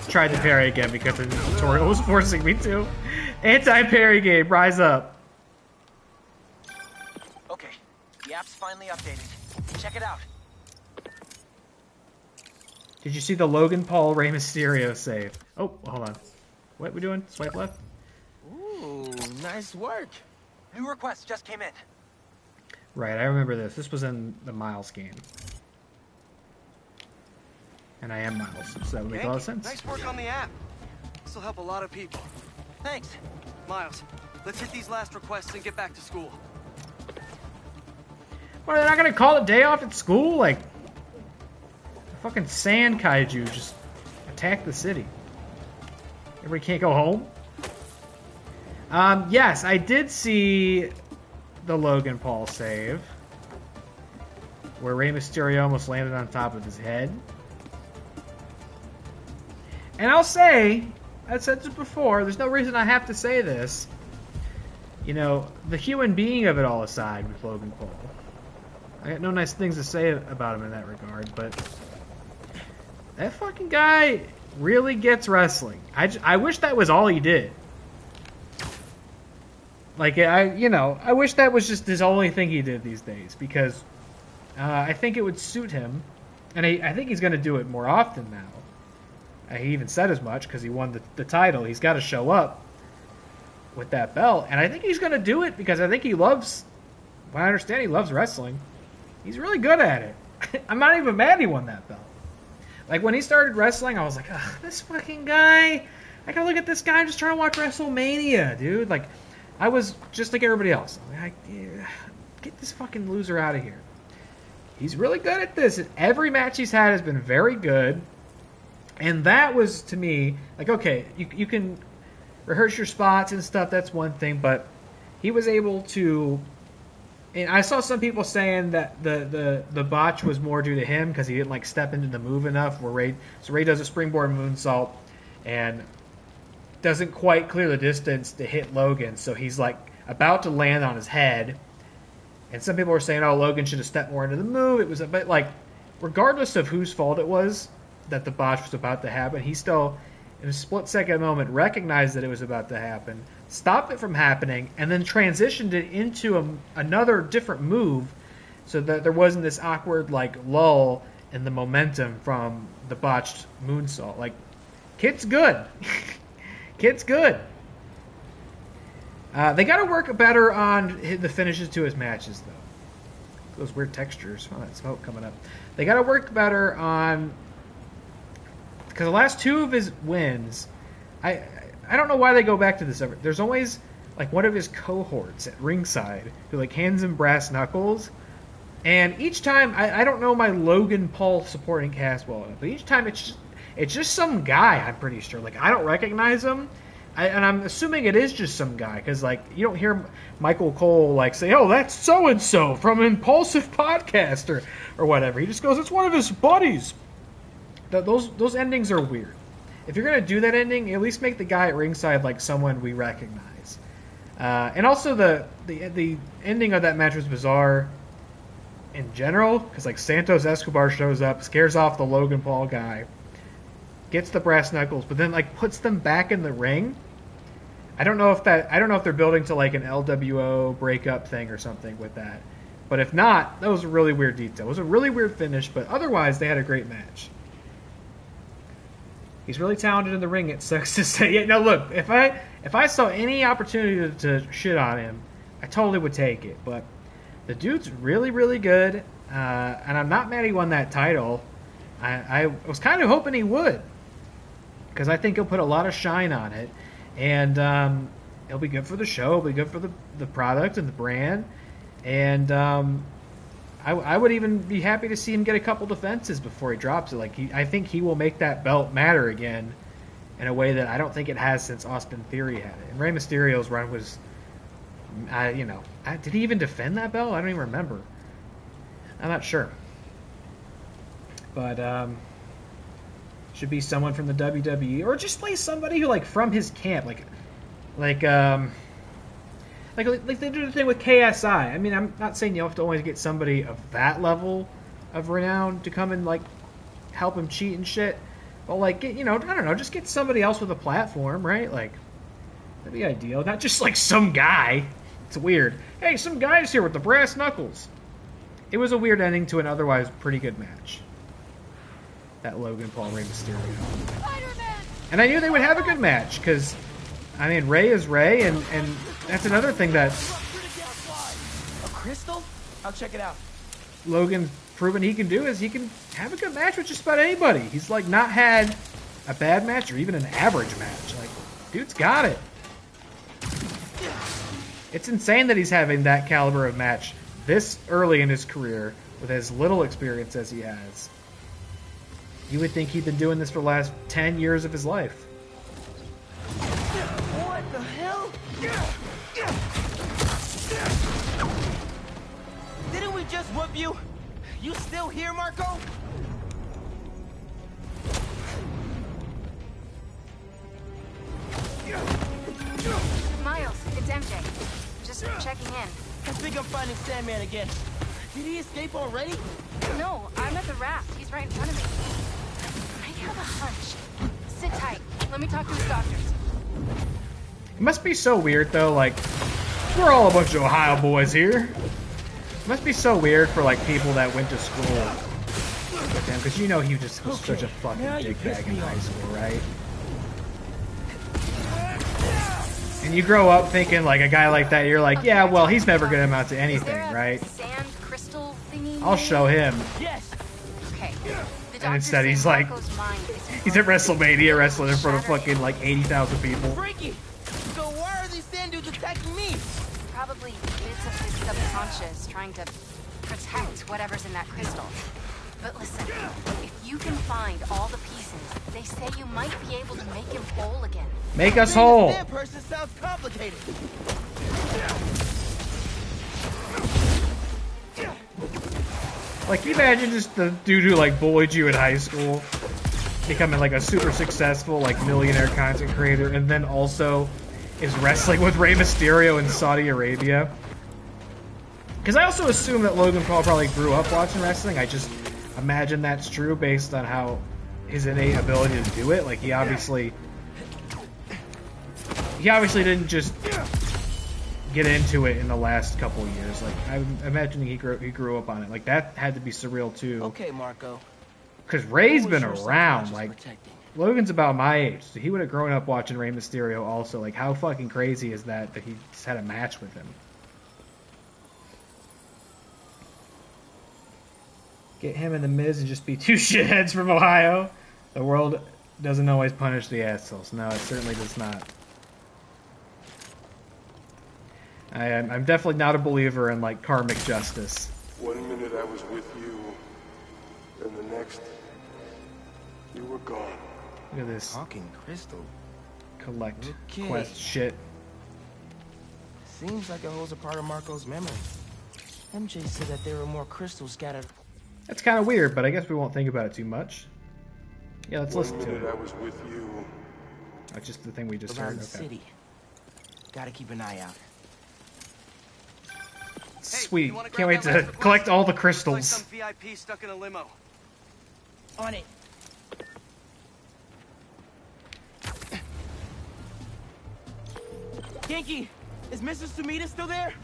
tried to parry again because the tutorial was forcing me to. Anti-parry game, rise up. Okay, the app's finally updated. Check it out. Did you see the Logan Paul Rey Mysterio save? Oh, hold on. What are we doing? Swipe left? Ooh, nice work. New request just came in. Right, I remember this. This was in the Miles game. And I am Miles, so that would make a lot of sense. Nice work on the app. This will help a lot of people. Thanks. Miles, let's hit these last requests and get back to school. What, they're not gonna call it day off at school? Like, a fucking sand kaiju just attacked the city. Everybody can't go home? Yes, I did see the Logan Paul save. Where Rey Mysterio almost landed on top of his head. And I'll say, I've said this before, there's no reason I have to say this. You know, the human being of it all aside with Logan Paul. I got no nice things to say about him in that regard, but that fucking guy really gets wrestling. I wish that was all he did. Like, I wish that was just his only thing he did these days, because I think it would suit him, and I think he's going to do it more often now. He even said as much because he won the title. He's got to show up with that belt. And I think he's going to do it because I think he loves, what I understand, he loves wrestling. He's really good at it. I'm not even mad he won that belt. Like, when he started wrestling, I was like, ugh, this fucking guy. I gotta look at this guy. I'm just trying to watch WrestleMania, dude. Like, I was just like everybody else. I'm like, get this fucking loser out of here. He's really good at this. Every match he's had has been very good. And that was, to me, like, okay, you can rehearse your spots and stuff, that's one thing, but he was able to, and I saw some people saying that the botch was more due to him because he didn't, like, step into the move enough, where Ray does a springboard moonsault, and doesn't quite clear the distance to hit Logan, so he's like about to land on his head. And some people are saying, oh, Logan should have stepped more into the move. It was a bit like, regardless of whose fault it was that the botch was about to happen, he still, in a split-second moment, recognized that it was about to happen, stopped it from happening, and then transitioned it into another different move so that there wasn't this awkward like lull in the momentum from the botched moonsault. Like, kid's good. Kid's good. They got to work better on the finishes to his matches, though. Those weird textures. Oh, that smoke coming up. They got to work better on... Because the last two of his wins, I don't know why they go back to this ever. There's always like one of his cohorts at ringside who like hands him brass knuckles. And each time, I don't know my Logan Paul supporting cast well enough, but each time it's just some guy, I'm pretty sure. Like, I don't recognize him. And I'm assuming it is just some guy, because, like, you don't hear Michael Cole, like, say, oh, that's so-and-so from Impulsive Podcast, or whatever. He just goes, it's one of his buddies. Those endings are weird. If you're going to do that ending, at least make the guy at ringside, like, someone we recognize. And also, the ending of that match was bizarre in general, because, like, Santos Escobar shows up, scares off the Logan Paul guy, gets the brass knuckles, but then, like, puts them back in the ring. I don't know if they're building to like an LWO breakup thing or something with that. But if not, that was a really weird detail. It was a really weird finish, but otherwise they had a great match. He's really talented in the ring, it sucks to say. Yeah, no, look, if I saw any opportunity to shit on him, I totally would take it. But the dude's really, really good, and I'm not mad he won that title. I was kind of hoping he would, because I think he'll put a lot of shine on it. And it'll be good for the show. It'll be good for the product and the brand. And I would even be happy to see him get a couple defenses before he drops it. Like I think he will make that belt matter again in a way that I don't think it has since Austin Theory had it. And Rey Mysterio's run was, did he even defend that belt? I don't even remember. I'm not sure. But should be someone from the WWE, or just play somebody who like from his camp, like they do the thing with KSI. I mean, I'm not saying you have to always get somebody of that level of renown to come and like help him cheat and shit, but like I don't know, just get somebody else with a platform, right? Like that'd be ideal. Not just like some guy. It's weird. Hey, some guy's here with the brass knuckles. It was a weird ending to an otherwise pretty good match. That Logan Paul Rey Mysterio. And I knew they would have a good match, because, I mean, Rey is Rey, and that's another thing that... A crystal? I'll check it out. Logan's proven he can do is he can have a good match with just about anybody. He's, like, not had a bad match or even an average match. Like, dude's got it. It's insane that he's having that caliber of match this early in his career with as little experience as he has. You would think he'd been doing this for the last 10 years of his life. What the hell? Didn't we just whoop you? You still here, Marco? Miles, it's MJ. Just checking in. I think I'm finding Sandman again. Did he escape already? No, I'm at the raft. He's right in front of me. I have a hunch. Sit tight. Let me talk to his doctors. It must be so weird, though, like, we're all a bunch of Ohio boys here. It must be so weird for, like, people that went to school with him, because you know he just was such a fucking dickbag in high school, right? And you grow up thinking, like, a guy like that, you're like, yeah, well, he's never going to amount to anything, right? Sand crystal thingy? I'll show him. Yes. Okay. And instead he's like, he's at WrestleMania wrestling in front of fucking like 80,000 people. Freaky! So why are these sand dudes attacking me? Probably bits of his subconscious trying to protect whatever's in that crystal. But listen, if you can find all the pieces, they say you might be able to make him whole again. Make us whole. That person sounds complicated. Like, imagine just the dude who like bullied you in high school. becoming like a super successful like millionaire content creator, and then also is wrestling with Rey Mysterio in Saudi Arabia. Because I also assume that Logan Paul probably grew up watching wrestling. I just imagine that's true based on how his innate ability to do it. Like he obviously didn't just get into it in the last couple of years. Like I'm imagining he grew up on it. Like that had to be surreal too. Okay, Marco. Because Rey's been around. Like Logan's about my age, so he would have grown up watching Rey Mysterio also. Like how fucking crazy is that he just had a match with him? Get him and the Miz and just be two shitheads from Ohio. The world doesn't always punish the assholes. No, it certainly does not. I'm definitely not a believer in like karmic justice. 1 minute I was with you, and the next, you were gone. Look at this. Talking crystal. Collect Okay. quest shit. Seems like it holds a part of Marco's memory. MJ said that there were more crystals scattered. That's kind of weird, but I guess we won't think about it too much. Yeah, let's listen to it. I was with you. That's just the thing we just Around heard. the Okay. city. Gotta keep an eye out. Sweet. Can't wait to collect all the crystals. Some VIP stuck in a limo. On it. Genki, is Mrs. Sumida still there?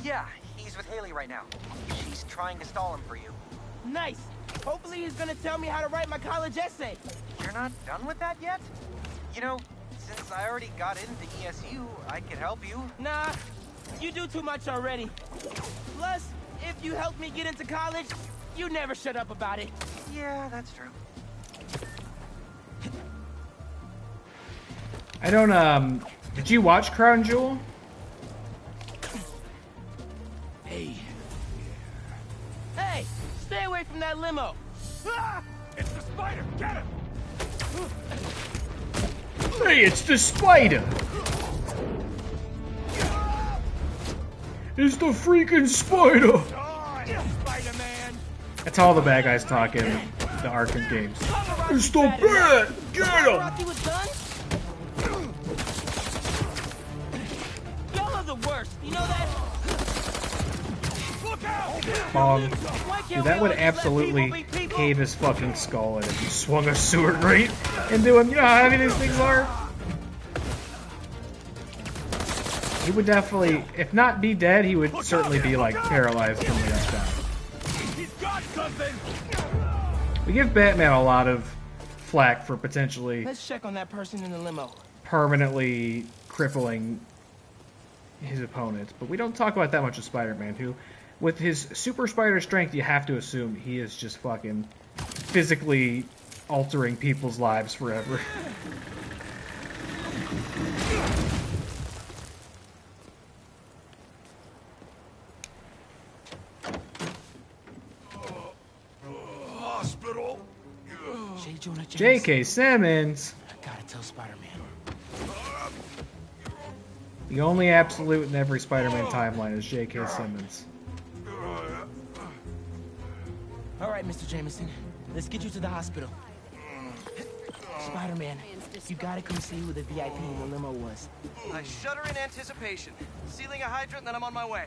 Yeah, he's with Haley right now. She's trying to stall him for you. Nice. Hopefully he's gonna tell me how to write my college essay. You're not done with that yet? You know, since I already got into ESU, I could help you. Nah, you do too much already. Plus, if you help me get into college, you never shut up about it. Yeah, that's true. I don't, did you watch Crown Jewel? Hey. Hey, stay away from that limo. Ah! It's the spider! Get him! Hey, it's the spider! It's the freaking spider! Spider-Man! That's all the bad guys talk in the Arkham games. It's the bat! Get him! Rocky was done? Y'all are the worst, you know that? Look out! Dude, that would absolutely cave his fucking skull in if you swung a sewer grate into him. You know how heavy these things are? He would definitely, if not be dead, he would certainly be like paralyzed from the neck down. He's got something! We give Batman a lot of flack for potentially Let's check on that person in the limo. permanently crippling his opponents, but we don't talk about that much of Spider-Man, who, with his super spider strength, you have to assume he is just fucking physically altering people's lives forever. Hospital. J.K. Simmons. I gotta tell Spider-Man. The only absolute in every Spider-Man timeline is J.K. Simmons. All right, Mr. Jameson, let's get you to the hospital. Spider-Man, you gotta come see who the VIP in the limo was. I shudder in anticipation. Sealing a hydrant, then I'm on my way.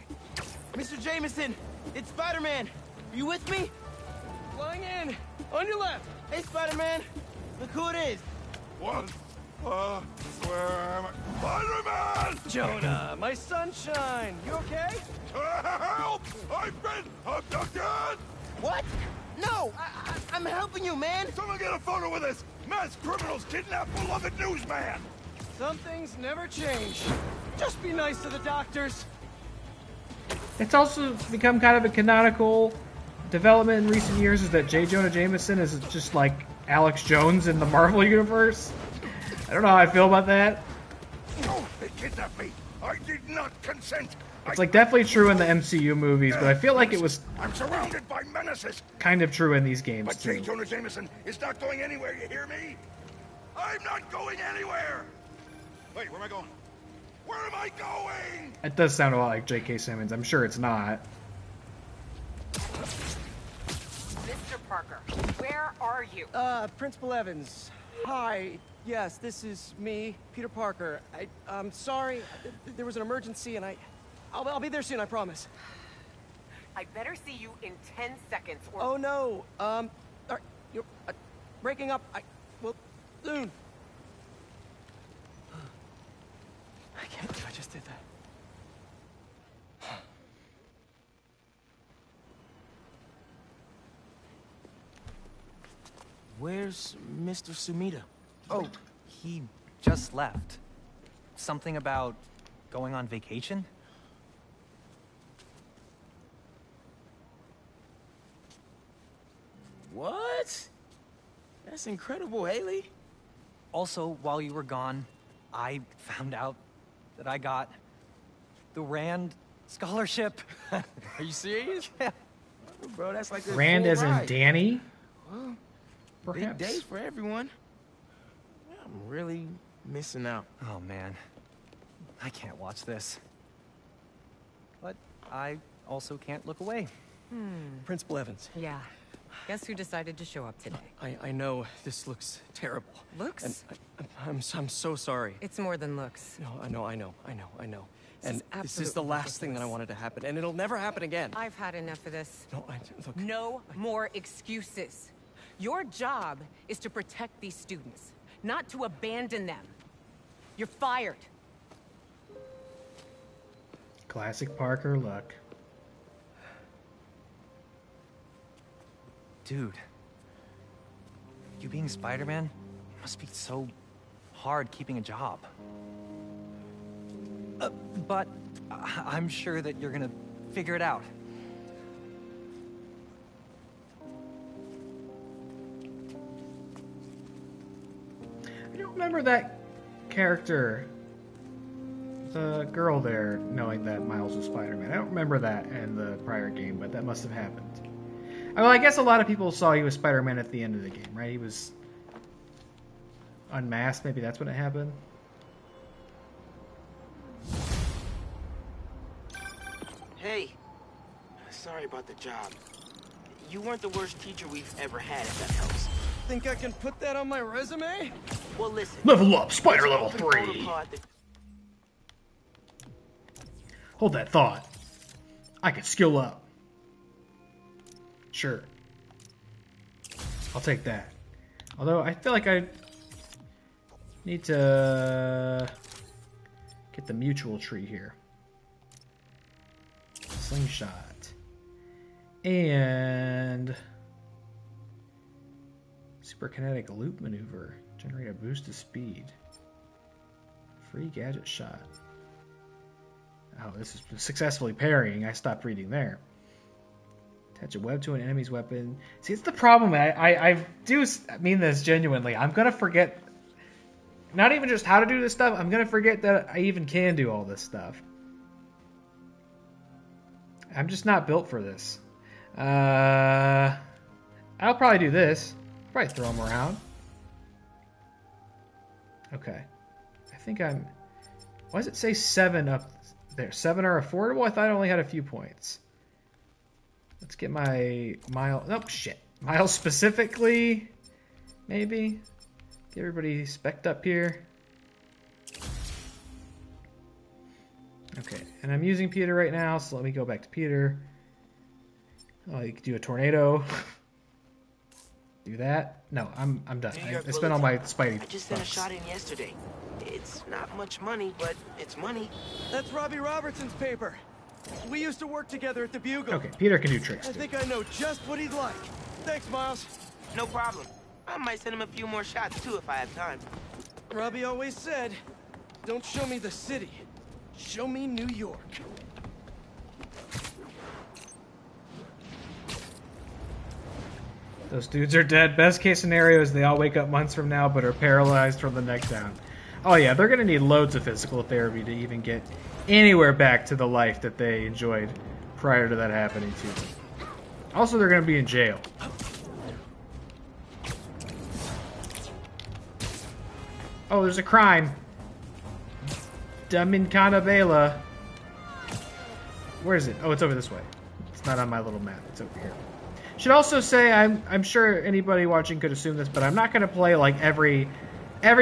Mr. Jameson, it's Spider-Man. Are you with me? Flying in. On your left. Hey, Spider-Man. Look who it is. What? Where am I? Spider-Man! Jonah, my sunshine. You okay? Help! I've been abducted! What? No, I'm helping you, man. Someone get a photo with this. Mass criminals kidnap beloved newsman. Some things never change. Just be nice to the doctors. It's also become kind of a canonical development in recent years is that J. Jonah Jameson is just like Alex Jones in the Marvel Universe. I don't know how I feel about that. No, they kidnapped me. I did not consent. It's like definitely true in the MCU movies, but I feel like it was I'm surrounded by menaces. kind of true in these games But J. too. Jonah Jameson is not going anywhere, you hear me? I'm not going anywhere! Wait, where am I going? Where am I going? It does sound a lot like J.K. Simmons. I'm sure it's not. Mr. Parker, Parker. Where are you? Principal Evans. Hi. Yes, this is me, Peter Parker. I'm sorry. There was an emergency, and I'll be there soon, I promise. I better see you in 10 seconds or... Oh, no. All right, you're breaking up. Well, soon. I can't believe I just did that. Where's Mr. Sumida? Oh, he just left. Something about going on vacation? What? That's incredible, Haley. Also, while you were gone, I found out that I got the Rand scholarship. Are you serious? Yeah. Bro, that's like a Rand full as in ride. Danny? Well, Perhaps. big day for everyone. I'm really missing out. Oh, man. I can't watch this. But I also can't look away. Principal Evans. Yeah. Guess who decided to show up today? I know this looks terrible. Looks? And I'm so sorry. It's more than looks. No, I know. And this is the absolutely last thing that I ridiculous. wanted to happen, and it'll never happen again. I've had enough of this. No, look. No more excuses. Your job is to protect these students, not to abandon them. You're fired. Classic Parker look. Dude. You being Spider-Man must be so hard keeping a job. But I'm sure that you're gonna figure it out. I don't remember that character, the girl there, knowing that Miles was Spider-Man. I don't remember that in the prior game, but that must have happened. Well, I guess a lot of people saw he was Spider-Man at the end of the game, right? He was unmasked. Maybe that's when it happened. Hey, sorry about the job. You weren't the worst teacher we've ever had, if that helps. Think I can put that on my resume? Well, listen. Level up, Spider level Open 3. protocol at the- Hold that thought. I could skill up. Sure. I'll take that. Although I feel like I need to get the mutual tree here. Slingshot. And superkinetic loop maneuver. Generate a boost of speed. Free gadget shot. Oh, this is successfully parrying. I stopped reading there. Attach a web to an enemy's weapon. See, it's the problem. I do mean this genuinely. I'm going to forget not even just how to do this stuff. I'm going to forget that I even can do all this stuff. I'm just not built for this. I'll probably do this. Probably throw them around. Okay. I think I'm... Why does it say 7 up there? 7 are affordable? I thought I only had a few points. Let's get my Miles... Nope, shit. Miles specifically, maybe? Get everybody spec'd up here. Okay, and I'm using Peter right now, so let me go back to Peter. Oh, you could do a tornado. Do that. No, I'm done. I spent all my Spidey I just sent a bucks. shot in yesterday. It's not much money, but it's money. That's Robbie Robertson's paper. We used to work together at the Bugle. Okay, Peter can do tricks. I think I know just what he'd like. Thanks, Miles. No problem. I might send him a few more shots, too, if I have time. Robbie always said, don't show me the city. Show me New York. Those dudes are dead. Best case scenario is they all wake up months from now but are paralyzed from the neck down. Oh yeah, they're going to need loads of physical therapy to even get anywhere back to the life that they enjoyed prior to that happening to them. Also, they're going to be in jail. Oh, there's a crime. Dominicana Vela. Where is it? Oh, it's over this way. It's not on my little map. It's over here. Should also say I'm sure anybody watching could assume this, but I'm not going to play like every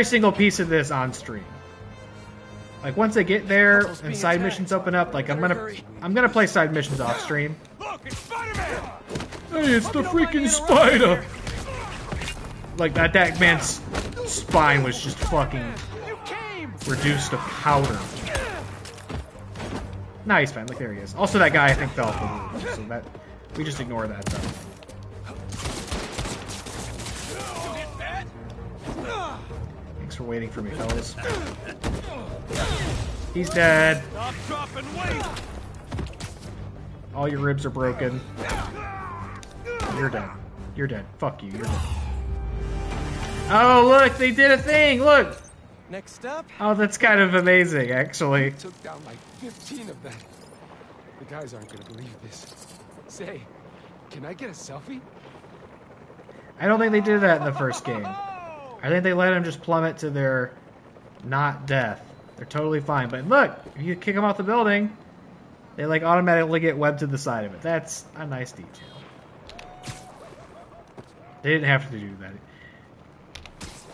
single piece of this on stream. Like once I get there and side missions open up, like I'm gonna play side missions off stream. Look, it's Spider-Man! Hey, it's the freaking spider! Like that man's spine was just fucking reduced to powder. Nah, he's fine. Look, there he is. Also, that guy I think fell off the roof, so that we just ignore that though. Thanks for waiting for me, fellas. He's dead. All your ribs are broken. You're dead. You're dead. Fuck you. You're dead. Oh, look, they did a thing. Look. Next up. Oh, that's kind of amazing, actually. Took down like 15 of them. The guys aren't gonna believe this. Say, can I get a selfie? I don't think they did that in the first game. I think they let him just plummet to their not death. They're totally fine. But look, if you kick them off the building, they like automatically get webbed to the side of it. That's a nice detail. They didn't have to do that.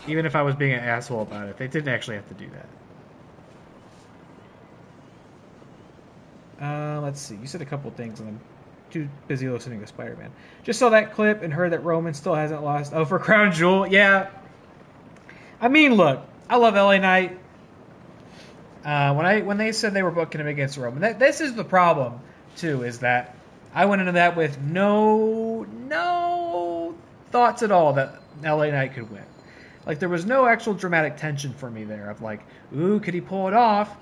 Even if I was being an asshole about it, they didn't actually have to do that. Let's see. You said a couple things, and I'm too busy listening to Spider-Man. Just saw that clip and heard that Roman still hasn't lost. Oh, for Crown Jewel? Yeah. I mean, look, I love LA Knight. When they said they were booking him against Roman, this is the problem too. Is that I went into that with no thoughts at all that LA Knight could win. Like there was no actual dramatic tension for me there of like, ooh, could he pull it off?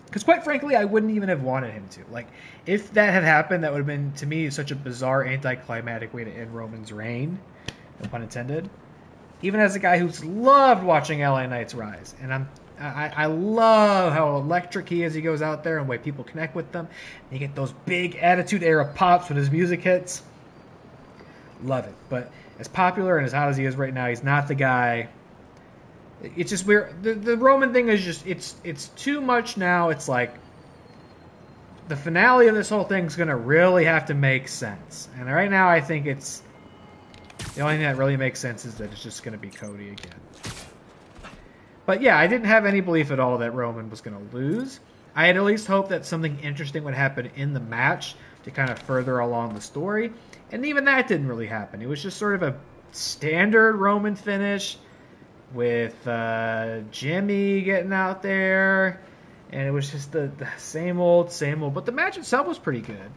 Because quite frankly, I wouldn't even have wanted him to. Like, if that had happened, that would have been, to me, such a bizarre, anticlimactic way to end Roman's reign. No pun intended. Even as a guy who's loved watching LA Knight's rise. And I love how electric he is. He goes out there and the way people connect with them. And you get those big attitude era pops when his music hits. Love it. But as popular and as hot as he is right now, he's not the guy. It's just weird. The Roman thing is just, it's too much now. It's like the finale of this whole thing's going to really have to make sense. And right now I think it's, the only thing that really makes sense is that it's just going to be Cody again. But yeah, I didn't have any belief at all that Roman was going to lose. I had at least hoped that something interesting would happen in the match to kind of further along the story. And even that didn't really happen. It was just sort of a standard Roman finish with Jimmy getting out there, and it was just the same old. But the match itself was pretty good.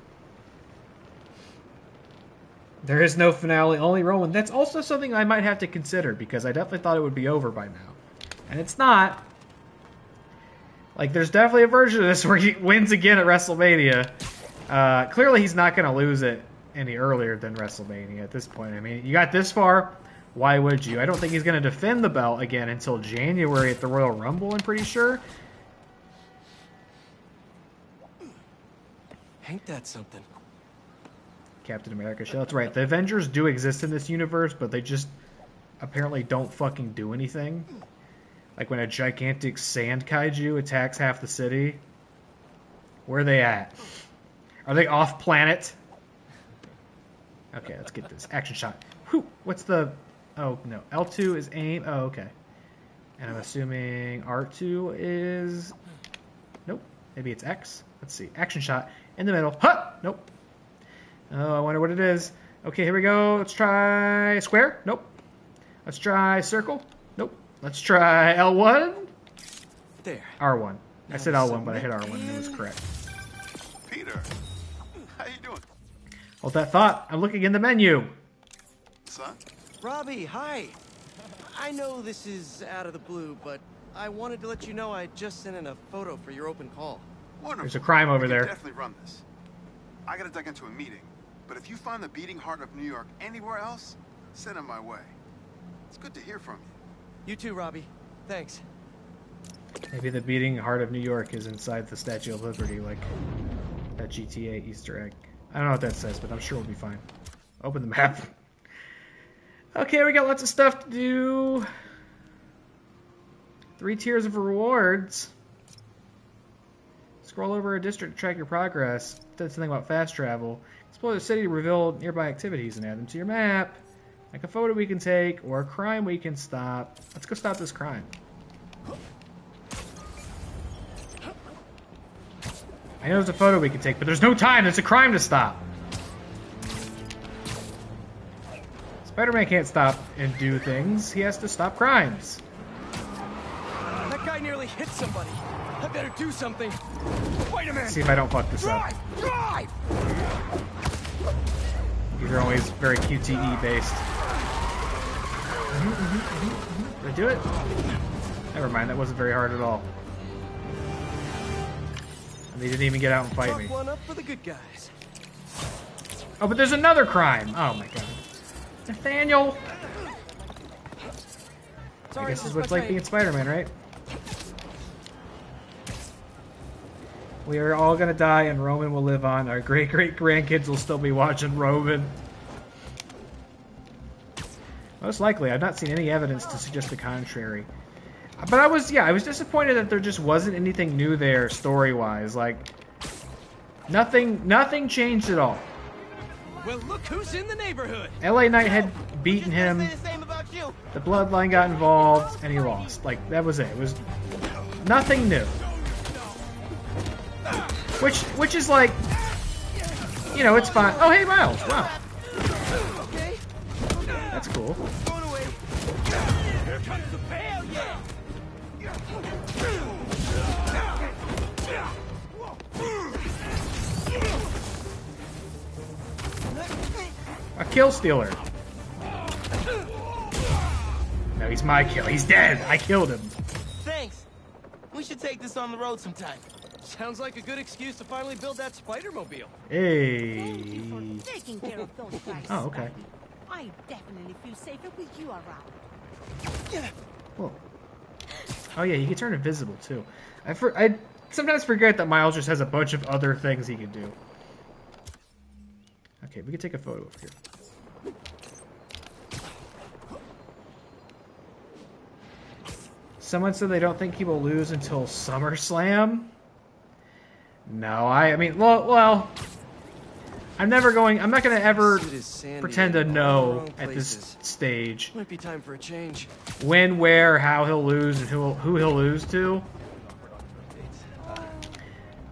There is no finale, only Roman. That's also something I might have to consider, because I definitely thought it would be over by now. And it's not. Like, there's definitely a version of this where he wins again at WrestleMania. Clearly he's not going to lose it any earlier than WrestleMania at this point. I mean, you got this far. Why would you? I don't think he's going to defend the belt again until January at the Royal Rumble, I'm pretty sure. Ain't that something? Captain America show. That's right. The Avengers do exist in this universe, but they just apparently don't fucking do anything. Like when a gigantic sand kaiju attacks half the city. Where are they at? Are they off planet? Okay, let's get this. Action shot. Whew. What's the... Oh, no. L2 is aim. Oh, okay. And I'm assuming R2 is... Nope. Maybe it's X. Let's see. Action shot in the middle. Huh! Nope. Oh, I wonder what it is. Okay, here we go. Let's try square. Nope. Let's try circle. Nope. Let's try L1. There. R1. I said L1, but I hit R1 and it was correct. Peter, how you doing? Hold that thought. I'm looking in the menu. Son? Robbie, hi. I know this is out of the blue, but I wanted to let you know I just sent in a photo for your open call. Wonderful. There's a crime over We there. can definitely run this. I gotta duck into a meeting, but if you find the beating heart of New York anywhere else, send it my way. It's good to hear from you. You too, Robbie. Thanks. Maybe the beating heart of New York is inside the Statue of Liberty, like that GTA Easter egg. I don't know what that says, but I'm sure we'll be fine. Open the map. Okay, we got lots of stuff to do. 3 tiers of rewards. Scroll over a district to track your progress. Said something about fast travel. Explore the city to reveal nearby activities and add them to your map. Like a photo we can take, or a crime we can stop. Let's go stop this crime. I know there's a photo we can take, but there's no time. There's a crime to stop. Spider-Man can't stop and do things. He has to stop crimes. That guy nearly hit somebody. I better do something. Wait a minute. See if I don't fuck this up. Drive! These are always very QTE based. Did I do it? Never mind, that wasn't very hard at all. And they didn't even get out and fight me. One up for the good guys. Oh, but there's another crime! Oh my god. Nathaniel! I guess this is what it's like being Spider-Man, right? We are all gonna die and Roman will live on. Our great-great-grandkids will still be watching Roman. Most likely. I've not seen any evidence to suggest the contrary. But I was disappointed that there just wasn't anything new there story-wise. Like, nothing changed at all. Well, look who's in the neighborhood. LA Knight had beaten him. The Bloodline got involved, and he lost. Like, that was it. It was nothing new. Which is like, you know, it's fine. Oh, hey, Miles. Wow. Okay. That's cool. Going away. Here comes the failure. A kill stealer. No, he's my kill. He's dead. I killed him. Thanks. We should take this on the road sometime. Sounds like a good excuse to finally build that Spider-Mobile. Hey. Taking care of those guys. Oh, okay. I definitely feel safer with you around. Whoa. Oh yeah, he can turn invisible too. I sometimes forget that Miles just has a bunch of other things he can do. Okay, we can take a photo of here. Someone said they don't think he will lose until SummerSlam. No, I mean, well, I'm not gonna ever pretend to know at this stage. Might be time for a change. When, where, how he'll lose, and who he'll lose to.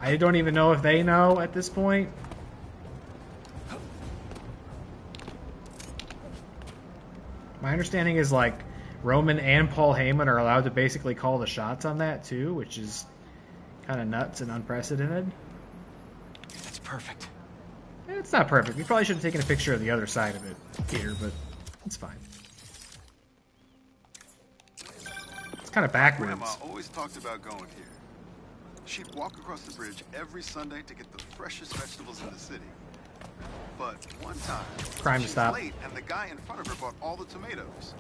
I don't even know if they know at this point. My understanding is like Roman and Paul Heyman are allowed to basically call the shots on that too, which is kind of nuts and unprecedented. That's perfect. It's not perfect. We probably should have taken a picture of the other side of it here, but it's fine. It's kind of backwards. Grandma always talked about going here. She'd walk across the bridge every Sunday to get the freshest vegetables in the city. But one time, Crime she was stop. late and the guy in front of her bought all the tomatoes.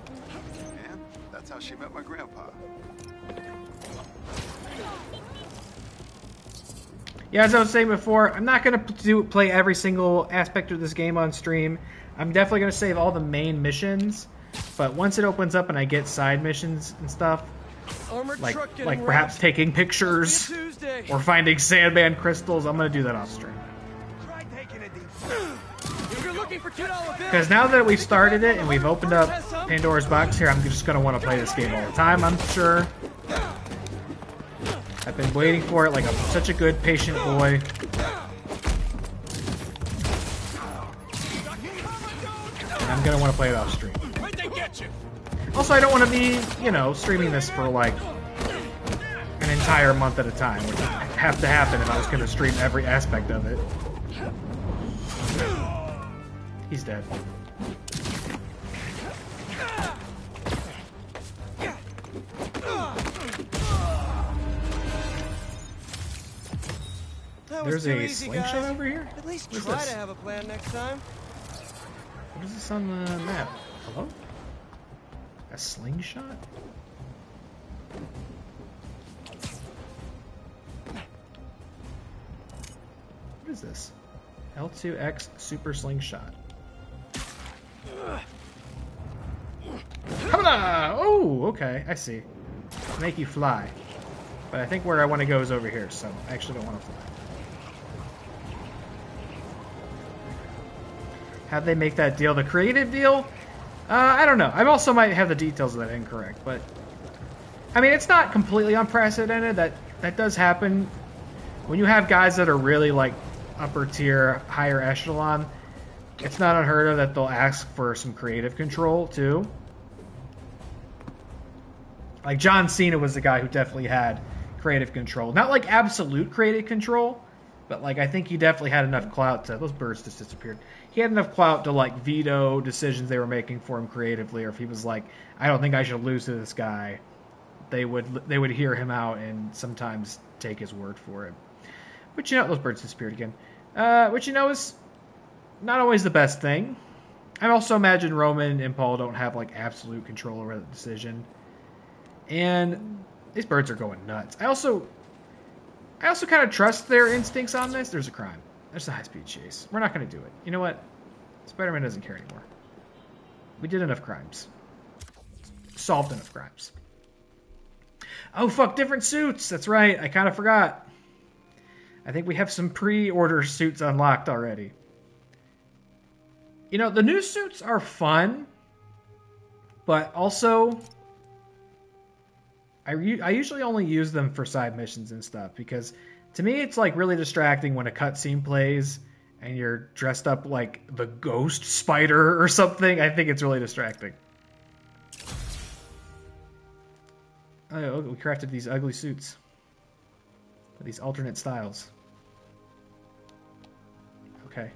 And that's how she met my grandpa. Yeah, as I was saying before, I'm not going to play every single aspect of this game on stream. I'm definitely going to save all the main missions, but once it opens up and I get side missions and stuff, like perhaps taking pictures or finding Sandman crystals, I'm going to do that off stream. Because now that we've started it and we've opened up Pandora's box here, I'm just going to want to play this game all the time, I'm sure. I've been waiting for it like I'm such a good, patient boy. And I'm going to want to play it off stream. Also, I don't want to be, you know, streaming this for like an entire month at a time, which would have to happen if I was going to stream every aspect of it. He's dead. There's a slingshot over here? At least What's try this? to have a plan next time. What is this on the map? Hello? A slingshot? What is this? L2X Super Slingshot. Hola! Oh, okay, I see. Make you fly. But I think where I want to go is over here, so I actually don't want to fly. How'd they make that deal? The creative deal? I don't know. I also might have the details of that incorrect, but I mean, it's not completely unprecedented. That does happen when you have guys that are really like upper tier, higher echelon. It's not unheard of that they'll ask for some creative control too. Like John Cena was the guy who definitely had creative control, not like absolute creative control, but like I think he definitely had enough clout to. Those birds just disappeared. He had enough clout to like veto decisions they were making for him creatively, or if he was like, I don't think I should lose to this guy, they would hear him out and sometimes take his word for it. But you know, those birds disappeared again. Which you know is not always the best thing. I also imagine Roman and Paul don't have like absolute control over the decision. And these birds are going nuts. I also kind of trust their instincts on this. There's a crime. There's a high-speed chase. We're not going to do it. You know what? Spider-Man doesn't care anymore. We did enough crimes. Solved enough crimes. Oh, fuck, different suits. That's right. I kind of forgot. I think we have some pre-order suits unlocked already. You know, the new suits are fun, but also I usually only use them for side missions and stuff because to me it's like really distracting when a cutscene plays and you're dressed up like the ghost spider or something. I think it's really distracting. Oh, we crafted these ugly suits. These alternate styles. Okay.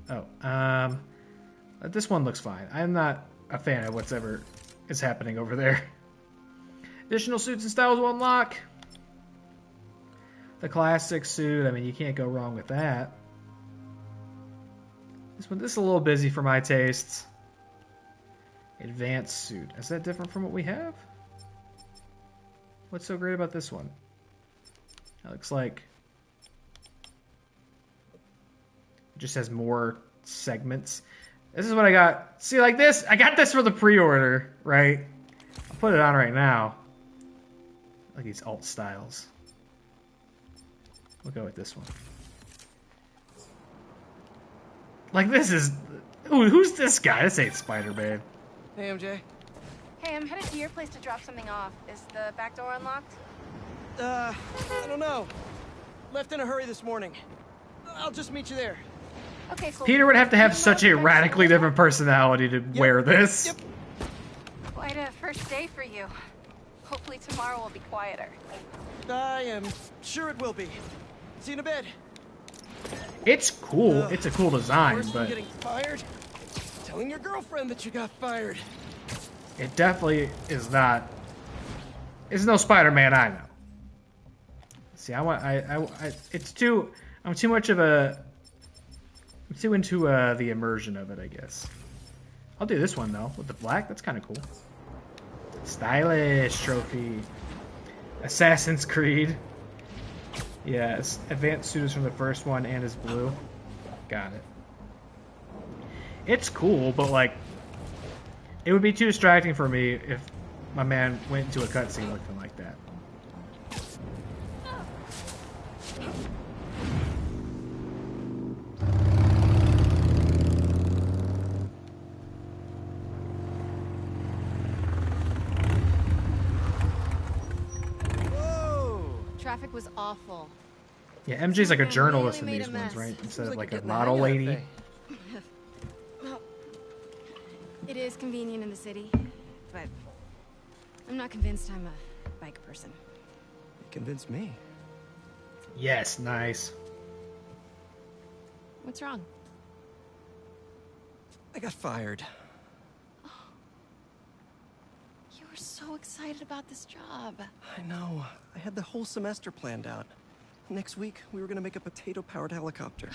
Oh, this one looks fine. I'm not a fan of whatever is happening over there. Additional suits and styles will unlock. The classic suit, I mean, you can't go wrong with that. This is a little busy for my tastes. Advanced suit. Is that different from what we have? What's so great about this one? It looks like it just has more segments. This is what I got. See, like this, I got this for the pre-order, right? I'll put it on right now. Like these alt styles. We'll go with this one. Like this is... Ooh, who's this guy? This ain't Spider-Man. Hey, MJ. Hey, I'm headed to your place to drop something off. Is the back door unlocked? I don't know. Left in a hurry this morning. I'll just meet you there. Okay, cool. Peter would have to have such a radically different personality to wear this. Yep. Quite a first day for you. Hopefully tomorrow will be quieter. I am sure it will be. See you in a bit. It's cool. It's a cool design, Worse than but getting fired? Telling your girlfriend that you got fired. it definitely is not. It's no Spider-Man I know. See, it's too. I'm too much of a. I'm too into the immersion of it, I guess. I'll do this one though with the black. That's kind of cool. Stylish trophy. Assassin's Creed. Yes, advanced suit is from the first one and is blue. Got it. It's cool, but like, it would be too distracting for me if my man went into a cutscene looking like that. Traffic was awful. Yeah, MJ's like a journalist really in these made a ones, mess. right? Instead of like a getting the model hang of it, lady. Faye. Well, it is convenient in the city, but I'm not convinced I'm a bike person. You convinced me. Yes, nice. What's wrong? I got fired. You were so excited about this job. I know. I had the whole semester planned out. Next week, we were gonna make a potato-powered helicopter.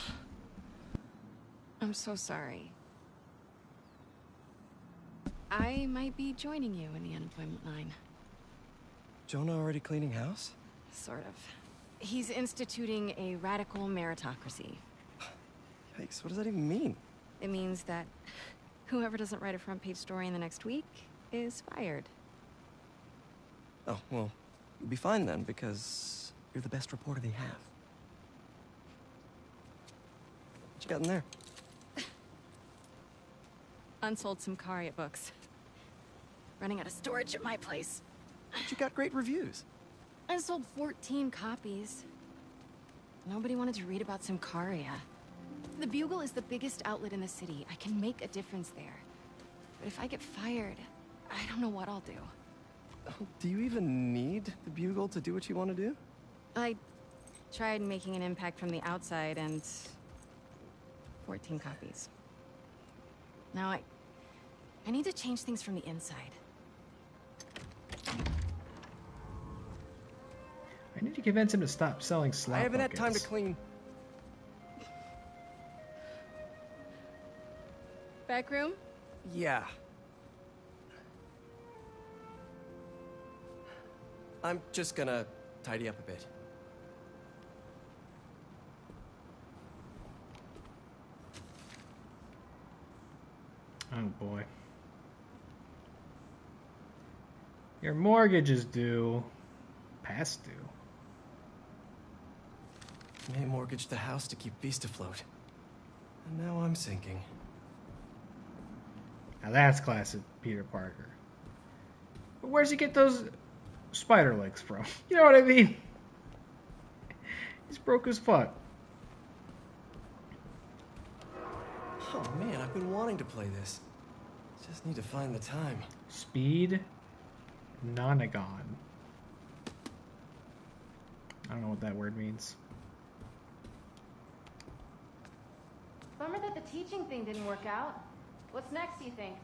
I'm so sorry. I might be joining you in the unemployment line. Jonah already cleaning house? Sort of. He's instituting a radical meritocracy. Yikes, what does that even mean? It means that whoever doesn't write a front-page story in the next week is fired. Oh, well, You'll be fine then, because you're the best reporter they have. What you got in there? Unsold Sicaria books. Running out of storage at my place. But you got great reviews. I sold 14 copies. Nobody wanted to read about Sicaria. The Bugle is the biggest outlet in the city. I can make a difference there. But if I get fired, I don't know what I'll do. Do you even need the Bugle to do what you want to do? I tried making an impact from the outside and 14 copies. Now I need to change things from the inside. I need to convince him to stop selling slot I haven't buckets. had time to clean. Back room? Yeah. I'm just gonna tidy up a bit. Oh boy. Your mortgage is due. Past due. May mortgaged the house to keep Beast afloat. And now I'm sinking. Now that's classic Peter Parker. But where's he get those spider legs from? You know what I mean? He's broke as fuck. Oh man, I've been wanting to play this. Just need to find the time. Speed Nonagon. I don't know what that word means. Bummer that the teaching thing didn't work out. What's next, do you think?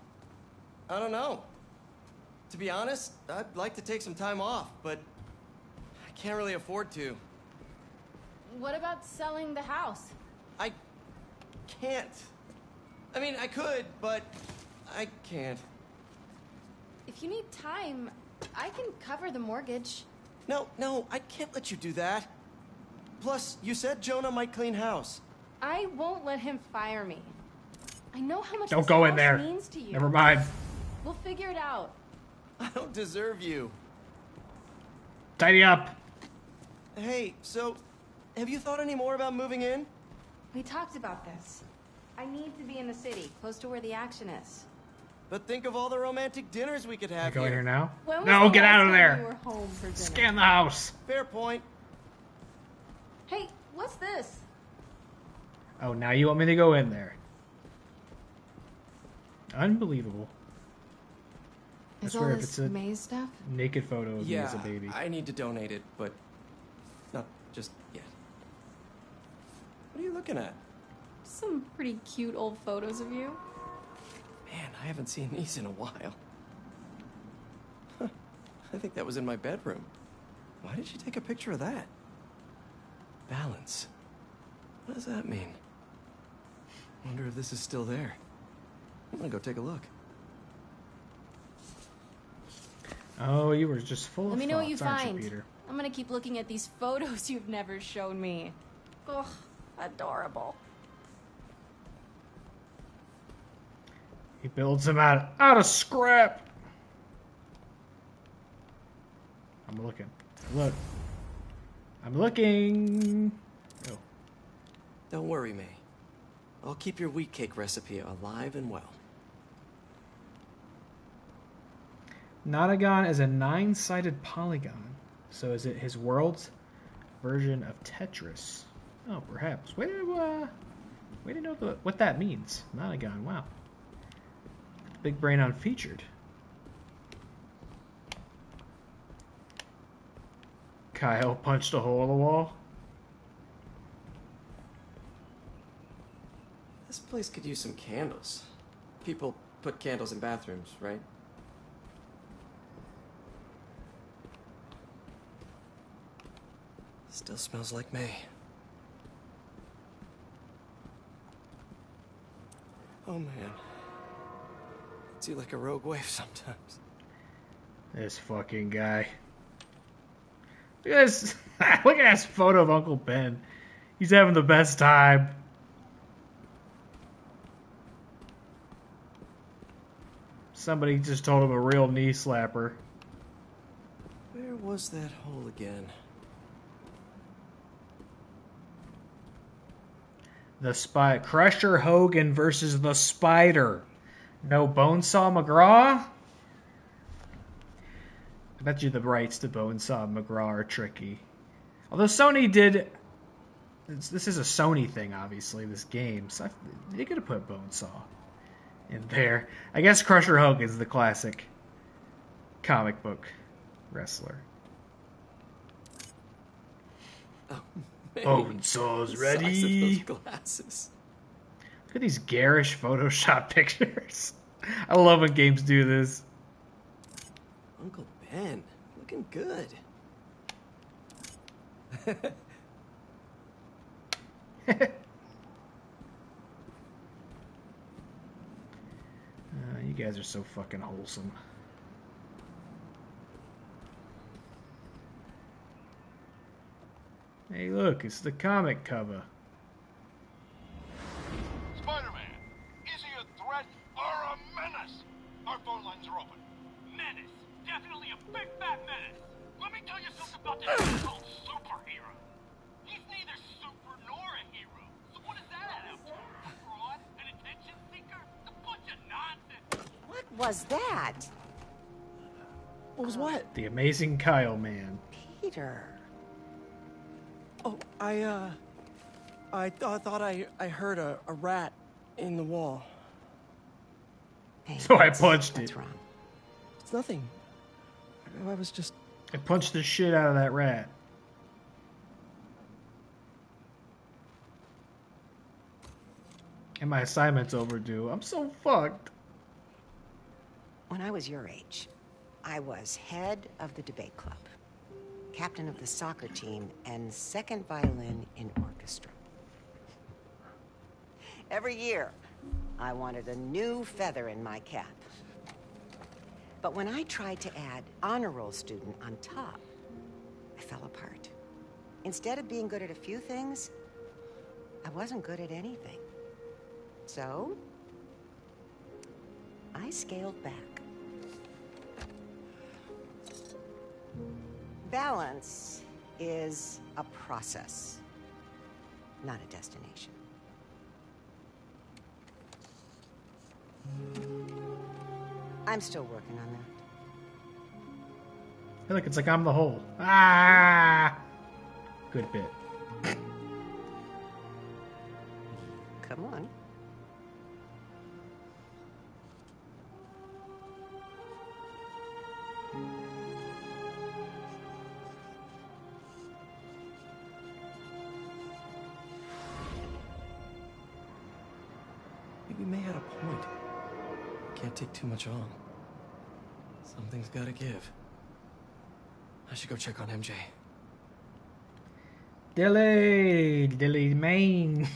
I don't know. To be honest, I'd like to take some time off, but I can't really afford to. What about selling the house? I can't. I mean, I could, but I can't. If you need time, I can cover the mortgage. No, I can't let you do that. Plus, you said Jonah might clean house. I won't let him fire me. I know how much Don't this go in house there. means to you. Never mind. We'll figure it out. I don't deserve you. Tidy up. Hey, so, have you thought any more about moving in? We talked about this. I need to be in the city, close to where the action is. But think of all the romantic dinners we could Can I have go in here now? When was No, the get last out of time there. you were home for dinner? Scan the house. Fair point. Hey, what's this? Oh, now you want me to go in there? Unbelievable. I Is all swear if this it's a maze stuff? naked photo of me as a baby. I need to donate it, but not just yet. What are you looking at? Some pretty cute old photos of you. Man, I haven't seen these in a while. Huh. I think that was in my bedroom. Why did she take a picture of that? Balance. What does that mean? Wonder if this is still there. I'm gonna go take a look. Oh, you were just full Let of me know what you thoughts, aren't find. you, Peter? I'm gonna keep looking at these photos you've never shown me. Ugh, adorable. He builds him out of scrap. I'm looking. Look. I'm looking. Oh. Don't worry, May. I'll keep your wheat cake recipe alive and well. Nonagon is a 9-sided polygon. So is it his world's version of Tetris? Oh, perhaps. Way to know what that means. Nonagon, wow. Big brain on featured. Kyle punched a hole in the wall. This place could use some candles. People put candles in bathrooms, right? Still smells like May. Oh man. See like a rogue wave sometimes. This fucking guy. Look at this. Look at this photo of Uncle Ben. He's having the best time. Somebody just told him a real knee slapper. Where Where was that hole again? The Crusher Hogan versus the Spider. No Bonesaw McGraw? I bet you the rights to Bonesaw McGraw are tricky. Although Sony did... This is a Sony thing, obviously, this game. So they could have put Bonesaw in there. I guess Crusher Hogan is the classic comic book wrestler. Oh, man. Bonesaw's The ready. size of those glasses. Look at these garish Photoshop pictures. I love when games do this. Uncle Ben, looking good. You guys are so fucking wholesome. Hey, look, it's the comic cover. Spider-Man, is he a threat or a menace? Our phone lines are open. Menace. Definitely a big fat menace. Let me tell you something about this thing called superhero. He's neither super nor a hero. So what is that add up to? A fraud? An attention seeker? A bunch of nonsense. What was that? What was what? The Amazing Kyle Man. Peter. Oh, I thought I heard a rat in the wall. Hey, So I punched it. What's wrong? It's nothing. I was just... I punched the shit out of that rat. And my assignment's overdue. I'm so fucked. When I was your age, I was head of the debate club, captain of the soccer team, and second violin in orchestra. Every year, I wanted a new feather in my cap. But when I tried to add honor roll student on top, I fell apart. Instead of being good at a few things, I wasn't good at anything. So, I scaled back. Balance is a process, not a destination. I'm still working on that. Hey, look, it's like I'm the hole. Ah! Good bit. Come on. Maybe May had a point. Can't take too much on. Something's gotta give. I should go check on MJ. Dilly, Maine.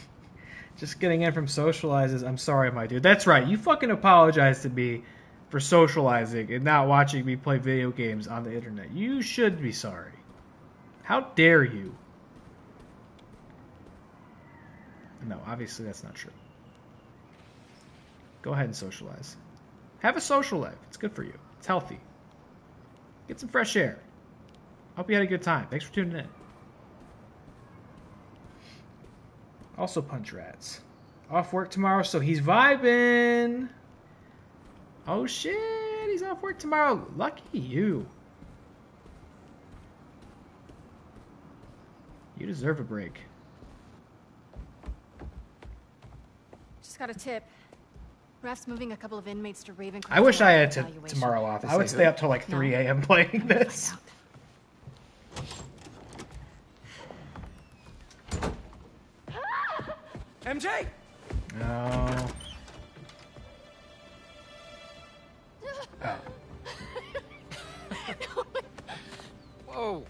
Just getting in from socializes. I'm sorry, my dude. That's right. You fucking apologize to me for socializing and not watching me play video games on the internet. You should be sorry. How dare you? No, obviously that's not true. Go ahead and socialize. Have a social life. It's good for you. It's healthy. Get some fresh air. Hope you had a good time. Thanks for tuning in. Also punch rats. Off work tomorrow, so he's vibing. Oh shit, he's off work tomorrow. Lucky you. You deserve a break. Just got a tip. Raph's moving a couple of inmates to Raven. I wish I had tomorrow off. I would stay up till like 3 a.m. playing this. MJ! No. Oh. Whoa.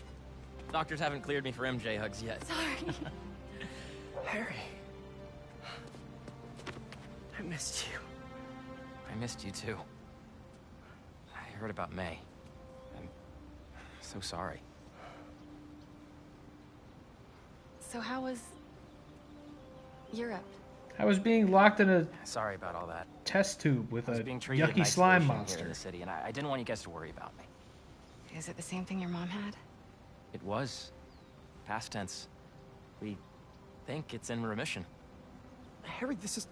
Doctors haven't cleared me for MJ hugs yet. Sorry. Harry. I missed you. I missed you too. I heard about May. I'm so sorry. So how was Europe? I was being locked in a Sorry about all that. test tube with I was a being treated in yucky slime isolation here monster. in the city, and I didn't want you guys to worry about me. Is it the same thing your mom had? It was. Past tense. We think it's in remission. Harry, this is...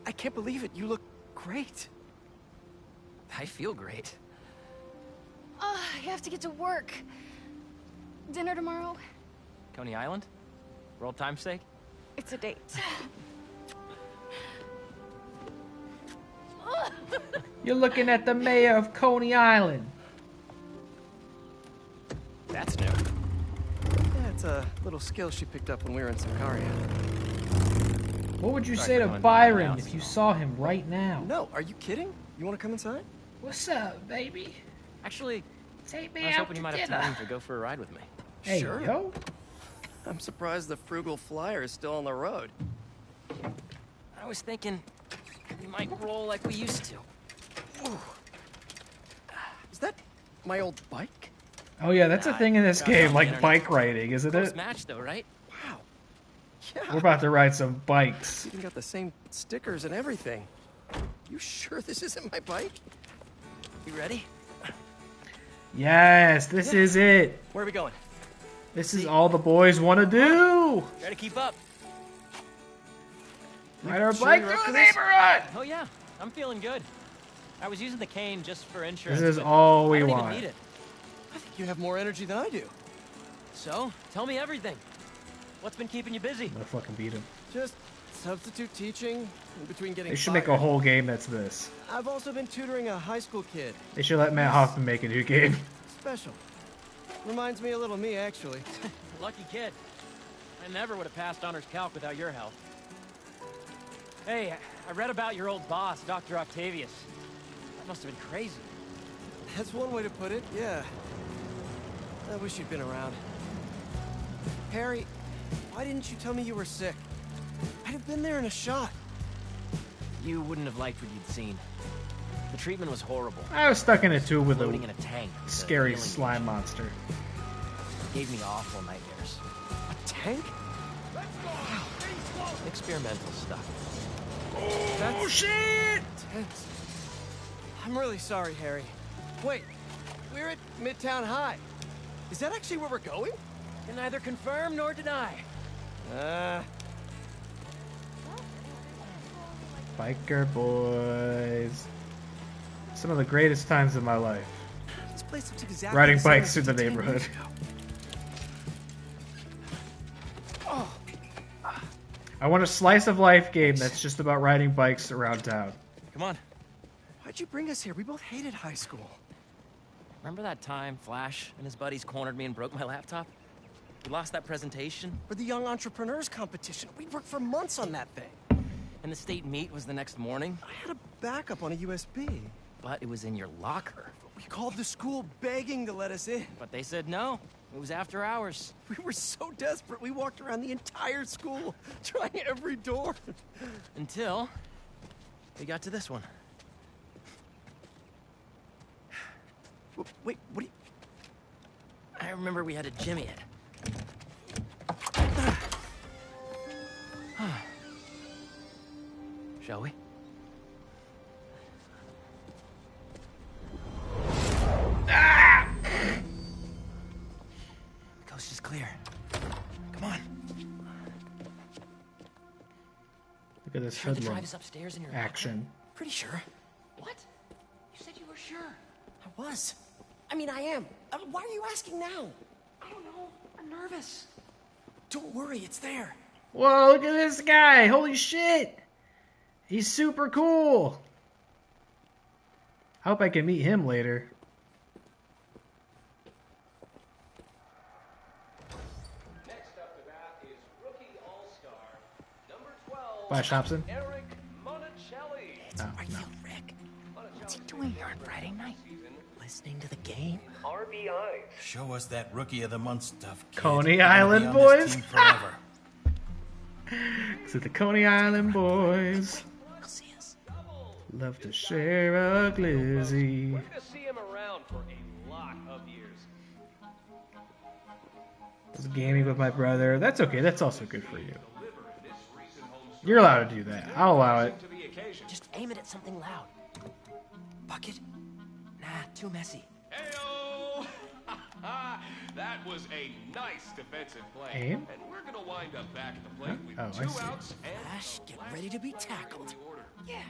I can't believe it. You look great. I feel great. Oh, you have to get to work. Dinner tomorrow? Coney Island? For old time's sake? It's a date. You're looking at the mayor of Coney Island. That's new. Yeah, it's a little skill she picked up when we were in Sicaria. What would you Sorry say for to going Byron out. if you saw him right now? No, are you kidding? You want to come inside? What's up, baby? Actually, Take I me was out hoping you to might have dinner. time to go for a ride with me. Hey, Sure. yo. I'm surprised the frugal flyer is still on the road. I was thinking you might roll like we used to. Ooh. Is that my old bike? Oh yeah, that's a thing in this Got it game, on the like internet. bike riding, isn't Close it? match though, right? Wow. Yeah. We're about to ride some bikes. Even got the same stickers and everything. You sure this isn't my bike? You ready? Yes, this is it. Where are we going? This is all the boys want to do. Try to keep up. Ride our Sure bike you're through up the for this? neighborhood. Oh yeah, I'm feeling good. I was using the cane just for insurance. This is but all we I don't want. even need it. I think you have more energy than I do. So, tell me everything. What's been keeping you busy? I'm gonna fucking beat him. Just substitute teaching in between getting They should make a fired. whole game that's this. I've also been tutoring a high school kid. They should let Matt Hoffman make a new game. Special. Reminds me a little of me, actually. Lucky kid. I never would have passed honors calc without your help. Hey, I read about your old boss, Dr. Octavius. That must have been crazy. That's one way to put it, yeah. I wish you'd been around. Harry, why didn't you tell me you were sick? I'd have been there in a shot. You wouldn't have liked what you'd seen. The treatment was horrible. I was stuck in a tube with Floating in a a tank. with a scary healing slime monster. It gave me awful nightmares. A tank? Experimental stuff. Oh shit! Intense. I'm really sorry, Harry. Wait, we're at Midtown High. Is that actually where we're going? Can neither confirm nor deny. Biker boys. Some of the greatest times of my life. This place looks exactly Riding the same bikes as through the 10 years neighborhood. ago. Oh, I want a slice of life game that's just about riding bikes around town. Come on. why'd you bring us here? We both hated high school. Remember that time Flash and his buddies cornered me and broke my laptop? We lost that presentation. For the Young Entrepreneurs Competition. We worked for months on that thing. And the state meet was the next morning. I had a backup on a USB. But it was in your locker. We called the school begging to let us in. But they said no. It was after hours. We were so desperate, we walked around the entire school, trying every door. Until we got to this one. Wait, what do you... I remember we had to jimmy it. Shall we? Ah! The coast is clear. Come on. Look at this Sure the hoodlum drive is upstairs in your action. Pretty sure. What? You said you were sure. I was. I mean, I am. Why are you asking now? I don't know. I'm nervous. Don't worry, it's there. Whoa, look at this guy! Holy shit! He's super cool! I hope I can meet him later. Next up to bat is rookie all-star, number 12, Flash Thompson? Eric Monticelli. No, Are no. you Rick? What's he doing here on Friday night? Listening to the game? RBI. Show us that Rookie of the Month stuff, kid. Coney You're gonna Island be on boys? this team forever. To the Coney Island boys. He'll see us. Love to share a glizzy. We're gonna see him around for a lot of years. I was gaming with my brother. That's okay. That's also good for you. You're allowed to do that. I'll allow it. Just aim it at something loud. Bucket? Nah, too messy. That was a nice defensive play. Aim? And we're gonna wind up back at the plate with Oh, I 2 see. outs and Ash, get ready to be tackled. Yeah.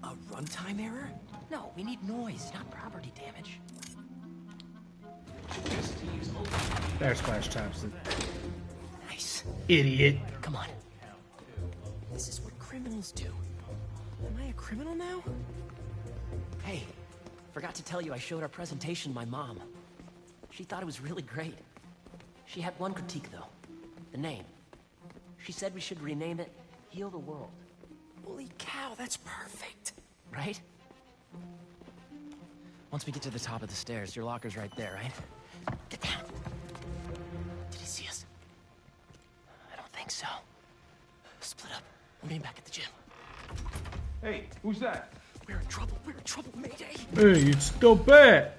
A runtime error? No, we need noise, not property damage. There's Splash Thompson. Nice. Idiot. Come on. This is what criminals do. Am I a criminal now? Hey, forgot to tell you I showed our presentation to my mom. She thought it was really great. She had one critique, though. The name. She said we should rename it Heal the World. Holy cow, that's perfect. Right? Once we get to the top of the stairs, your locker's right there, right? Get down. Did he see us? I don't think so. Split up. We'll meet back at the gym. Hey, who's that? We're in trouble. We're in trouble, Mayday. Hey, it's still bad.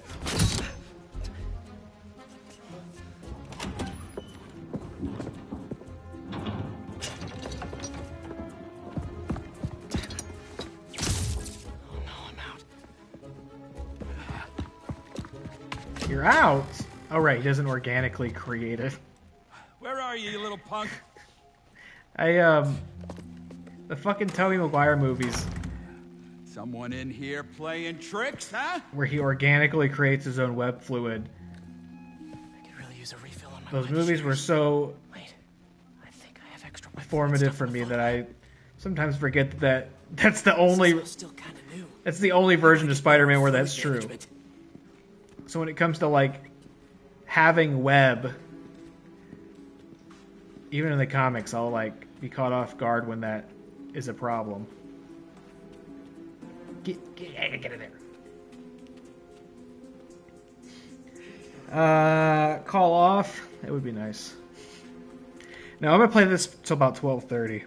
You're out? Oh, right, he doesn't organically create it. Where are you little punk? The fucking Tobey Maguire movies Someone in here playing tricks, huh? where he organically creates his own web fluid. I could really use a refill on my Those movies were so formative for me that I sometimes forget that that's the only version of Spider-Man where that's true. So when it comes to like having web, even in the comics, I'll like be caught off guard when that is a problem. Get in there. Call off. That would be nice. No, I'm gonna play this till about 12:30.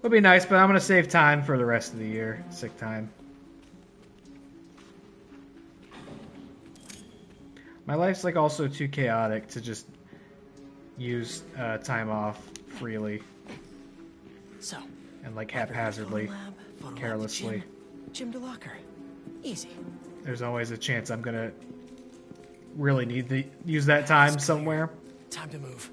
Would be nice, but I'm gonna save time for the rest of the year. Sick time. My life's like also too chaotic to just use time off freely. So. And like haphazardly, carelessly. Gym to locker. Easy. There's always a chance I'm gonna really need to use that time somewhere. Time to move.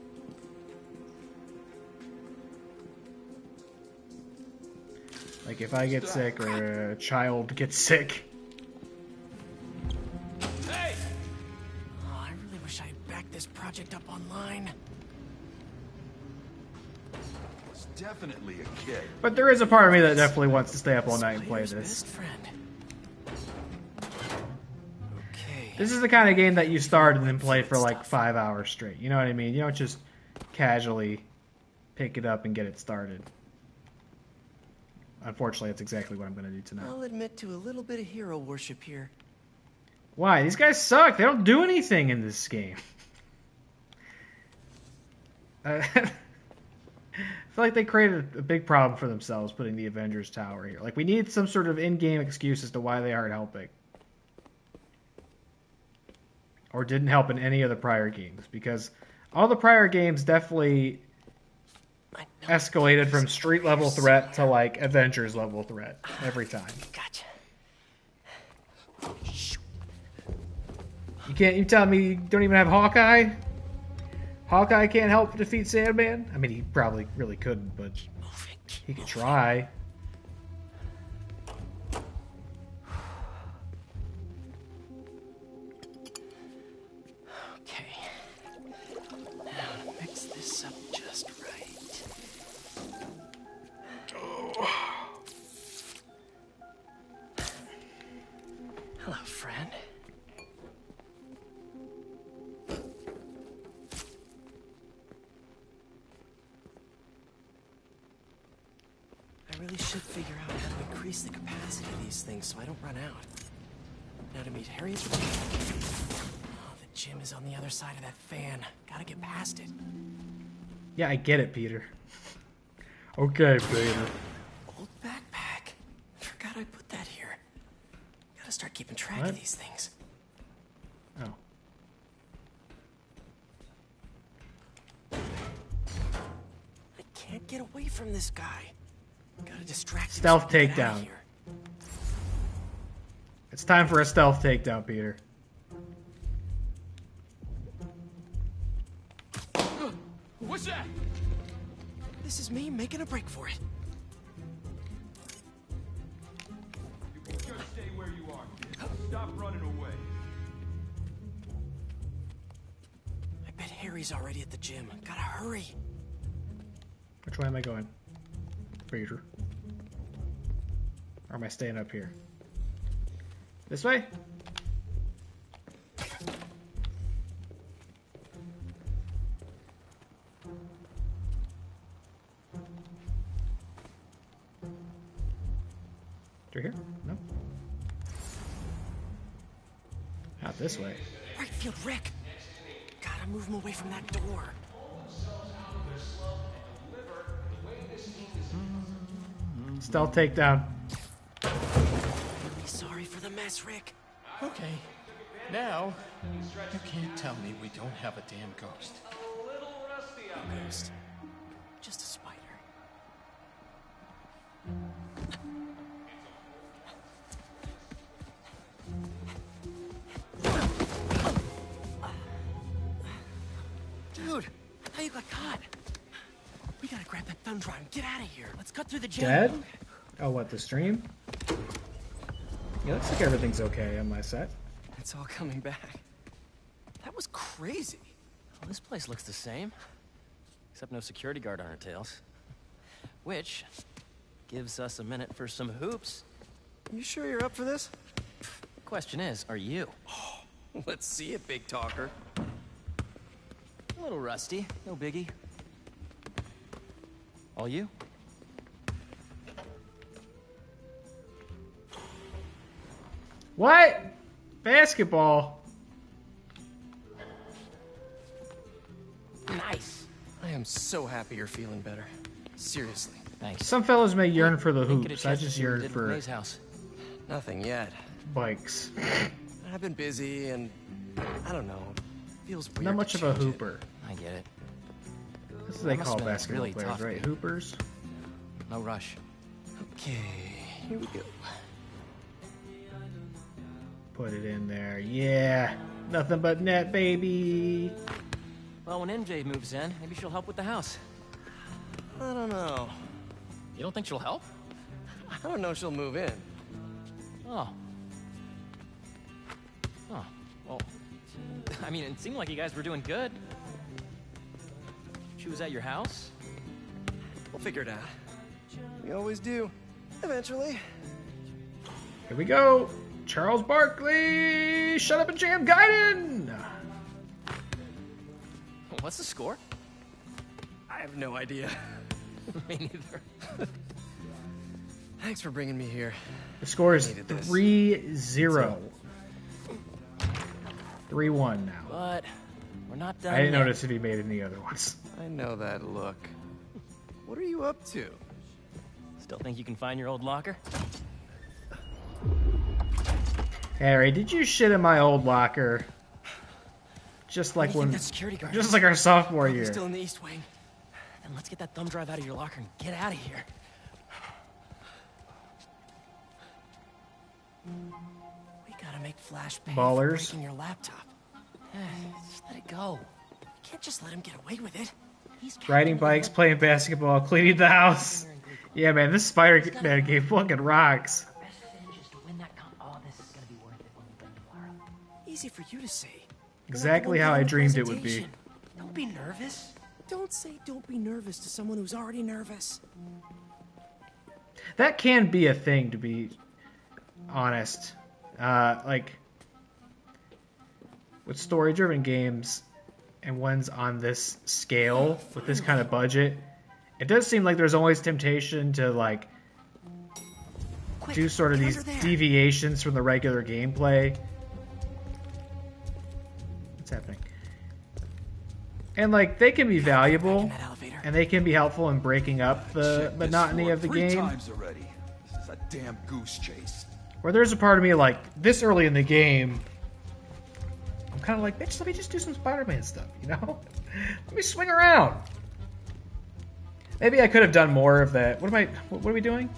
Like if I get sick or a child gets sick. Hey! Oh, I really wish I had backed this project up online. It's definitely a kid. But there is a part of me that definitely wants to stay up all night and play this. Best friend. This is the kind of game that you start and then play for like 5 hours straight. You know what I mean? You don't just casually pick it up and get it started. Unfortunately, that's exactly what I'm going to do tonight. I'll admit to a little bit of hero worship here. Why? These guys suck. They don't do anything in this game. I feel like they created a big problem for themselves putting the Avengers Tower here. Like, we need some sort of in-game excuse as to why they aren't helping. Or didn't help in any of the prior games. Because all the prior games definitely escalated from street-level threat to, like, Avengers-level threat every time. Gotcha. You tell me you don't even have Hawkeye? Hawkeye can't help defeat Sandman? I mean, he probably really couldn't, but he could try. Okay. Now to mix this up just right. Hello, friend. I really should figure out how to increase the capacity of these things so I don't run out. Now to meet Harriet's... Oh, the gym is on the other side of that fan. Gotta get past it. Yeah, I get it, Peter. Okay, Peter. Old backpack. Forgot I put that here. Gotta start keeping track of these things. Oh. I can't get away from this guy. Gotta distract him. Stealth so I can get out of takedown. here. It's time for a stealth takedown, Peter. What's that? This is me making a break for it. You can just stay where you are, kid. Stop running away. I bet Harry's already at the gym. Gotta hurry. Which way am I going? Fraser. Or am I staying up here? This way? Through here? No. Not this way. Right field, Rick. Gotta move him away from that door. Stealth takedown. Be sorry for the mess, Rick. Okay. Now, you can't tell me we don't have a damn ghost. Ghost. Just a spider. Dude, how you got caught? We gotta grab that thumb drive and get out of here. Let's cut through the gym. Dead? Oh, what, the stream? Yeah, looks like everything's okay on my set. It's all coming back. That was crazy. Well, this place looks the same. Except no security guard on our tails. Which gives us a minute for some hoops. You sure you're up for this? Question is, are you? Let's see it, big talker. A little rusty, no biggie. All you? What? Basketball. Nice. I am so happy you're feeling better. Seriously. Thanks. Some fellows may yearn for the Didn't get a hoops. I chance to just see what you yearn did for with May's house. Nothing yet. bikes. I've been busy and I don't know. Feels weird. Not much to of a change it. hooper. I get it. This is what they That call must've been basketball really players, tough, right? dude. Hoopers. No rush. Okay, here we go. Put it in there. Yeah. Nothing but net, baby. Well, when MJ moves in, maybe she'll help with the house. I don't know. You don't think she'll help? I don't know if she'll move in. Oh. Oh. Well, I mean, it seemed like you guys were doing good. She was at your house? We'll figure it out. We always do. Eventually. Here we go. Charles Barkley. Shut up and jam Gaiden. What's the score? I have no idea. Me neither. Thanks for bringing me here. The score is Needed this. 3-0. 3-1 now. But we're not done I didn't yet. notice if he made any other ones. I know that look. What are you up to? Still think you can find your old locker? Harry, did you shit in my old locker? Just like What do you when, think that security guard just is? like our sophomore Probably year. still in the East Wing. Then let's get that thumb drive out of your locker and get out of here. We gotta make Flash pay Ballers. for breaking your laptop. Just let it go. You can't just let him get away with it. He's Riding bikes, playing basketball, cleaning the house. Yeah, man, this Spider-Man game fucking rocks. Oh, this is gonna be worth it when we get to Lara. Easy for you to say. Exactly how I dreamed it would be. Don't be nervous. Don't say don't be nervous to someone who's already nervous. That can be a thing, to be honest. Like, with story-driven games and ones on this scale, with this kind of budget, it does seem like there's always temptation to, like, do sort of these deviations from the regular gameplay. What's happening? And, like, they can be valuable, and they can be helpful in breaking up the monotony of the Three game. times already. This is a damn goose chase. Where there's a part of me, like, this early in the game, I'm kind of like, bitch, let me just do some Spider-Man stuff, you know? Let me swing around. Maybe I could have done more of that. What are we doing?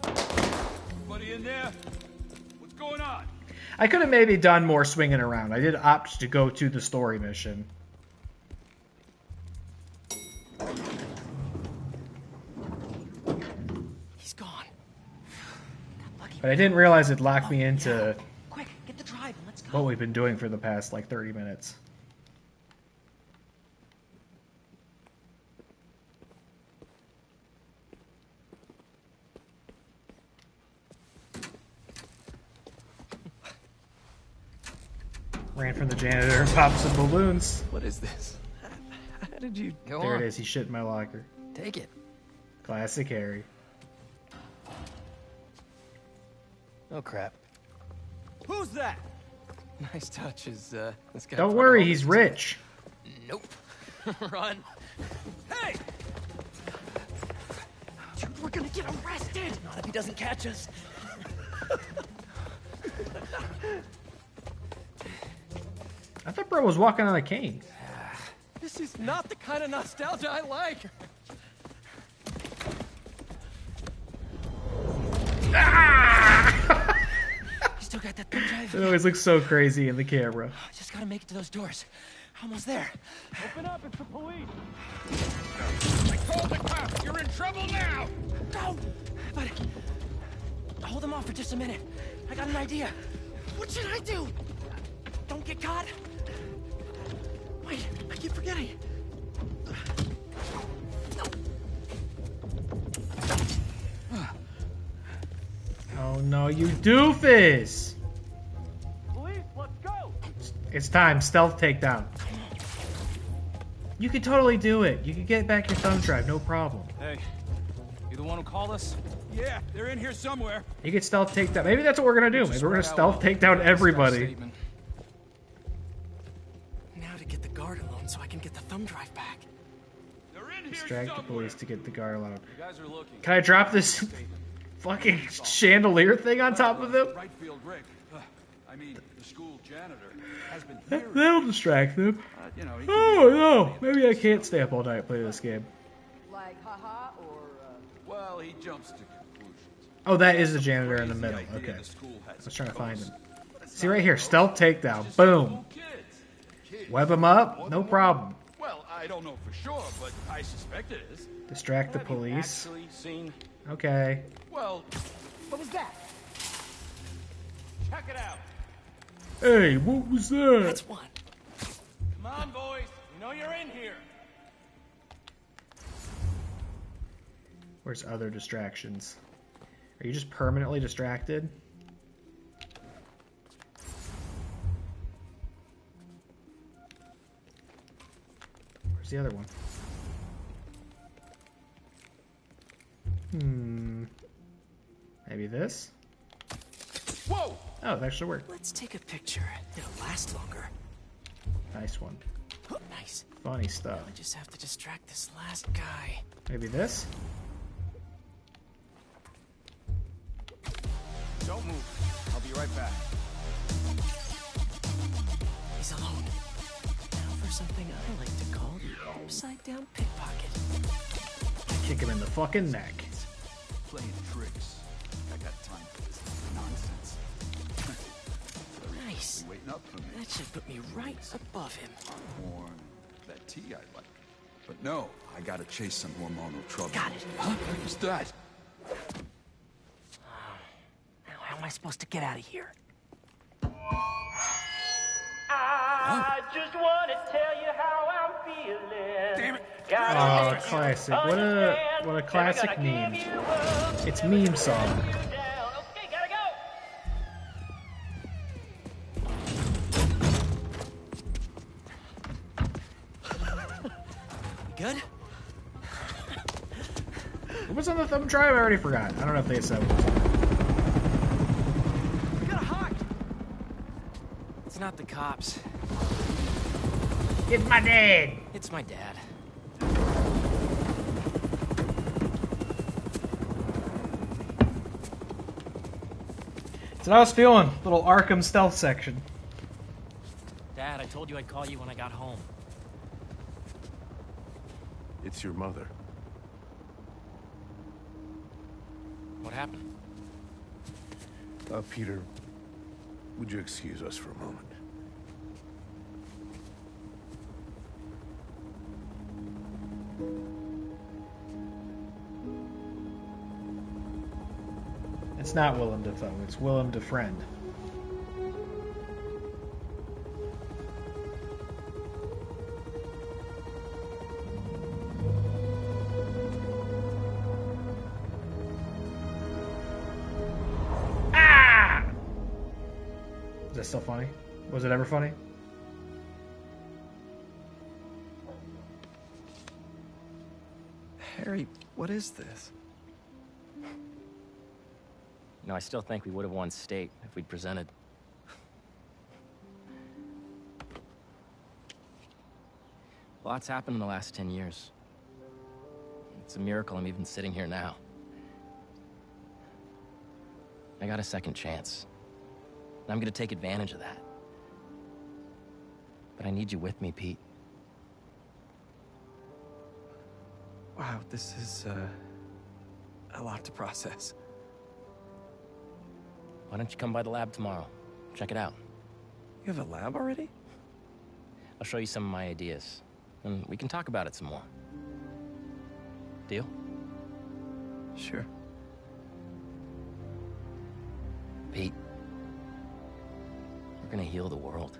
Anybody in there? What's going on? I could have maybe done more swinging around. I did opt to go to the story mission. He's gone. But I didn't realize it locked me into Quick, get the drive and let's go. what we've been doing for the past, like, 30 minutes. Ran from the janitor and popped some balloons. What is this? How did you... Go There on. it is. He shit in my locker. Take it. Classic Harry. Oh, crap. Who's that? Nice touch. Is this guy... Don't worry, he's rich. Nope. Run. Hey! Dude, we're gonna get arrested! Not if he doesn't catch us. I thought bro was walking on a cane. This is not the kind of nostalgia I like. You still got that thumb drive? It always looks so crazy in the camera. Just gotta make it to those doors. Almost there. Open up, it's the police. I called the cops. You're in trouble now. Go! But hold them off for just a minute. I got an idea. What should I do? Don't get caught. Wait, I keep forgetting. Oh no, you doofus! Police, let's go. It's time, stealth takedown. You can totally do it. You can get back your thumb drive, no problem. Hey, you the one who called us? Yeah, they're in here somewhere. You can stealth takedown. Maybe that's what we're gonna do. Maybe we're gonna stealth take down everybody. Now to get the guard alone so I can get the thumb drive back. They're in here Distract the somewhere. police to get the guard allowed. You guys are looking. Can I drop this fucking chandelier thing on top of him? Right field, Rick. I mean, the school janitor has been here. That'll distract them. You know, he Oh no! Maybe I can't stay up all night and play this game. Like, haha, or, Well, he jumps to conclusions. Oh, that is the janitor in the middle. Okay. I was trying to find him. See right here, stealth takedown. Boom. Web him up, no problem. Well, I don't know for sure, but I suspect it is. Distract the Have you police. actually seen? Okay. Well, what was that? check it out. Hey, what was that? That's one. Come on, boys. You know you're in here. Where's other distractions? Are you just permanently distracted? Where's the other one? Maybe this? Whoa! Oh, it actually worked. Let's take a picture. It'll last longer. Nice one. Nice. Funny stuff. I just have to distract this last guy. Maybe this? Don't move. I'll be right back. He's alone. Now for something I like to call the upside-down pickpocket. Kick him in the fucking neck. Playing tricks. I got time for this nonsense. Nice. You waiting up for me? That should put me right above him. More that tea I like. But no, I gotta chase some hormonal trouble. Got it. Huh? What's that? Now how am I supposed to get out of here? I just want to tell you how I'm feeling. Damn it. Oh, classic. What a classic meme. It's meme song. Okay, gotta go. Good? What was on the thumb drive? I already forgot. I don't know if they said what was on it. We got a hawk. It's not the cops. It's my dad. It's my dad. That's what I was feeling. Little Arkham stealth section. Dad, I told you I'd call you when I got home. It's your mother. What happened? Peter, would you excuse us for a moment? It's not Willem Dafoe. It's Willem Defriend. Ah! Is that still funny? Was it ever funny? Harry, what is this? You know, I still think we would have won state if we'd presented. Lots happened in the last 10 years. It's a miracle I'm even sitting here now. I got a second chance. And I'm gonna take advantage of that. But I need you with me, Pete. Wow, this is, a lot to process. Why don't you come by the lab tomorrow? Check it out. You have a lab already? I'll show you some of my ideas, and we can talk about it some more. Deal? Sure. Pete, we're gonna heal the world.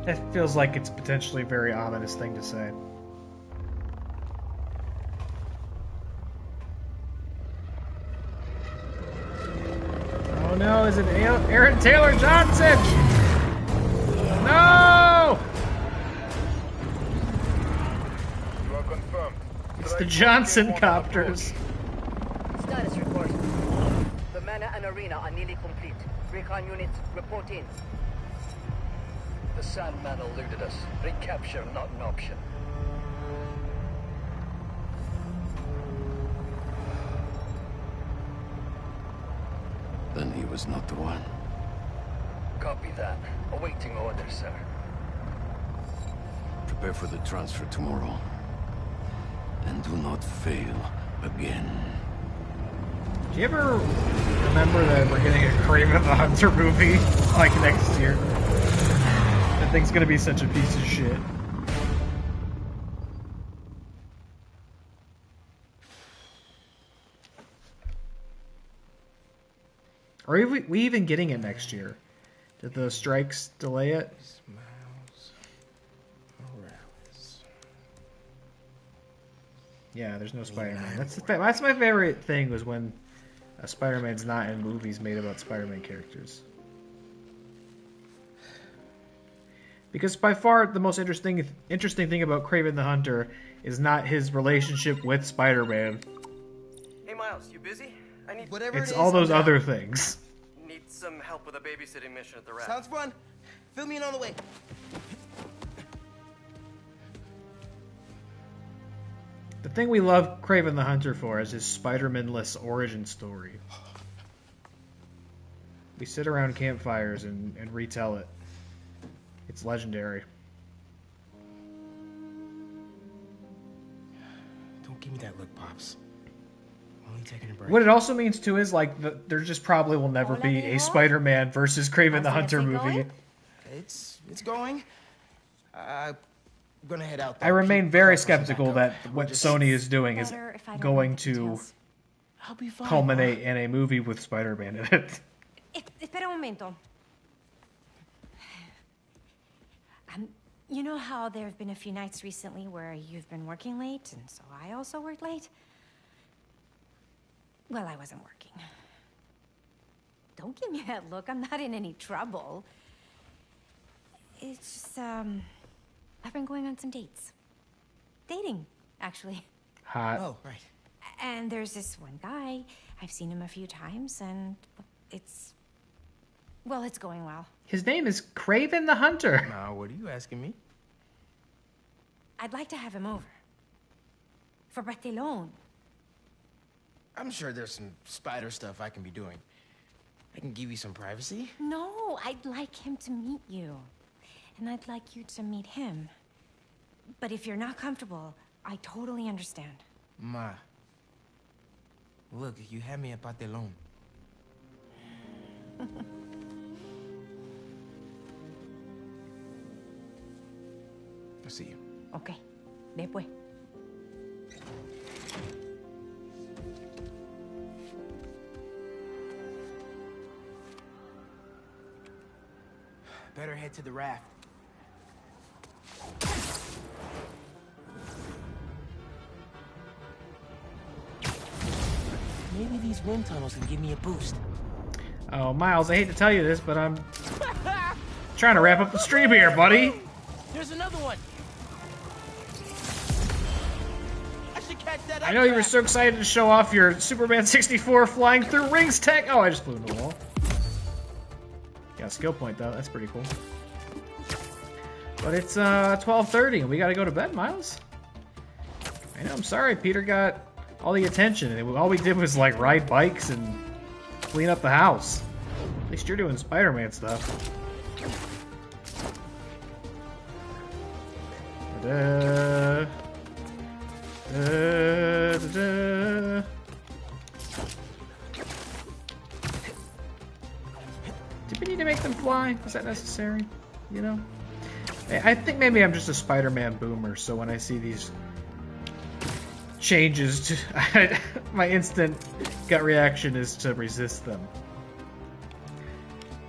That feels like it's potentially a very ominous thing to say. Oh no, is it Aaron Taylor Johnson? No! You are confirmed. It's the Johnson copters. Status report. The manor and arena are nearly complete. Recon units, report in. The Sandman eluded us. Recapture, not an option. Then he was not the one. Copy that. Awaiting orders, sir. Prepare for the transfer tomorrow. And do not fail again. Do you ever remember that we're getting a Kraven the Hunter movie like next year? That thing's gonna be such a piece of shit. Are we even getting it next year? Did the strikes delay it? Yeah, there's no Spider-Man. That's my favorite thing, was when a Spider-Man's not in movies made about Spider-Man characters. Because by far the most interesting thing about Kraven the Hunter is not his relationship with Spider-Man. Hey Miles, you busy? I need whatever It's all those other things. Need some help with a babysitting mission at the rap. Sounds fun. Fill me in on the way. The thing we love Kraven the Hunter for is his Spider-Man-less origin story. We sit around campfires and retell it. It's legendary. Don't give me that look, Pops. Only taking a break. What it also means too is like there just probably will never be a Spider-Man versus Kraven the Hunter movie. It's going. I'm gonna head out. I remain very skeptical that what Sony is doing is going to culminate in a movie with Spider-Man in it. Espera un momento. You know how there have been a few nights recently where you've been working late, and so I also worked late? Well, I wasn't working. Don't give me that look. I'm not in any trouble. It's just, I've been going on some dates. Dating, actually. Hot. Oh, right. And there's this one guy. I've seen him a few times, and it's going well. His name is Kraven the Hunter. Now, what are you asking me? I'd like to have him over. For Barthelone. I'm sure there's some spider stuff I can be doing. I can give you some privacy. No, I'd like him to meet you. And I'd like you to meet him. But if you're not comfortable, I totally understand. Ma. Look, you had me at Barthelone. I'll see you. Okay. Después. Better head to the raft. Maybe these wind tunnels can give me a boost. Oh, Miles, I hate to tell you this, but I'm trying to wrap up the stream here, buddy. Here's another one. I should catch that. I know you were so excited to show off your Superman 64 flying through rings tech. Oh, I just flew into the wall. Got a skill point, though. That's pretty cool. But it's 12:30, and we gotta go to bed, Miles. I know, I'm sorry. Peter got all the attention, and all we did was, like, ride bikes and clean up the house. At least you're doing Spider-Man stuff. Da-da. Da-da-da. Did we need to make them fly? Was that necessary? You know? I think maybe I'm just a Spider-Man boomer, so when I see these changes, my instant gut reaction is to resist them.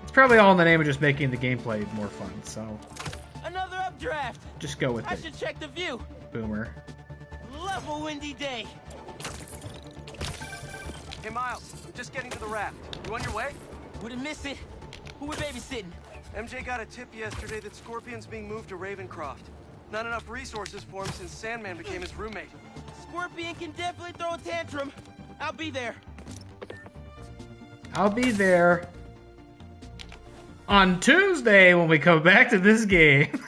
It's probably all in the name of just making the gameplay more fun, so Another updraft. just go with I it, should check the view. boomer. Love a windy day. Hey, Miles, just getting to the raft. You on your way? Wouldn't miss it. Who we babysitting? MJ got a tip yesterday that Scorpion's being moved to Ravencroft. Not enough resources for him since Sandman became his roommate. Scorpion can definitely throw a tantrum. I'll be there. I'll be there on Tuesday when we come back to this game.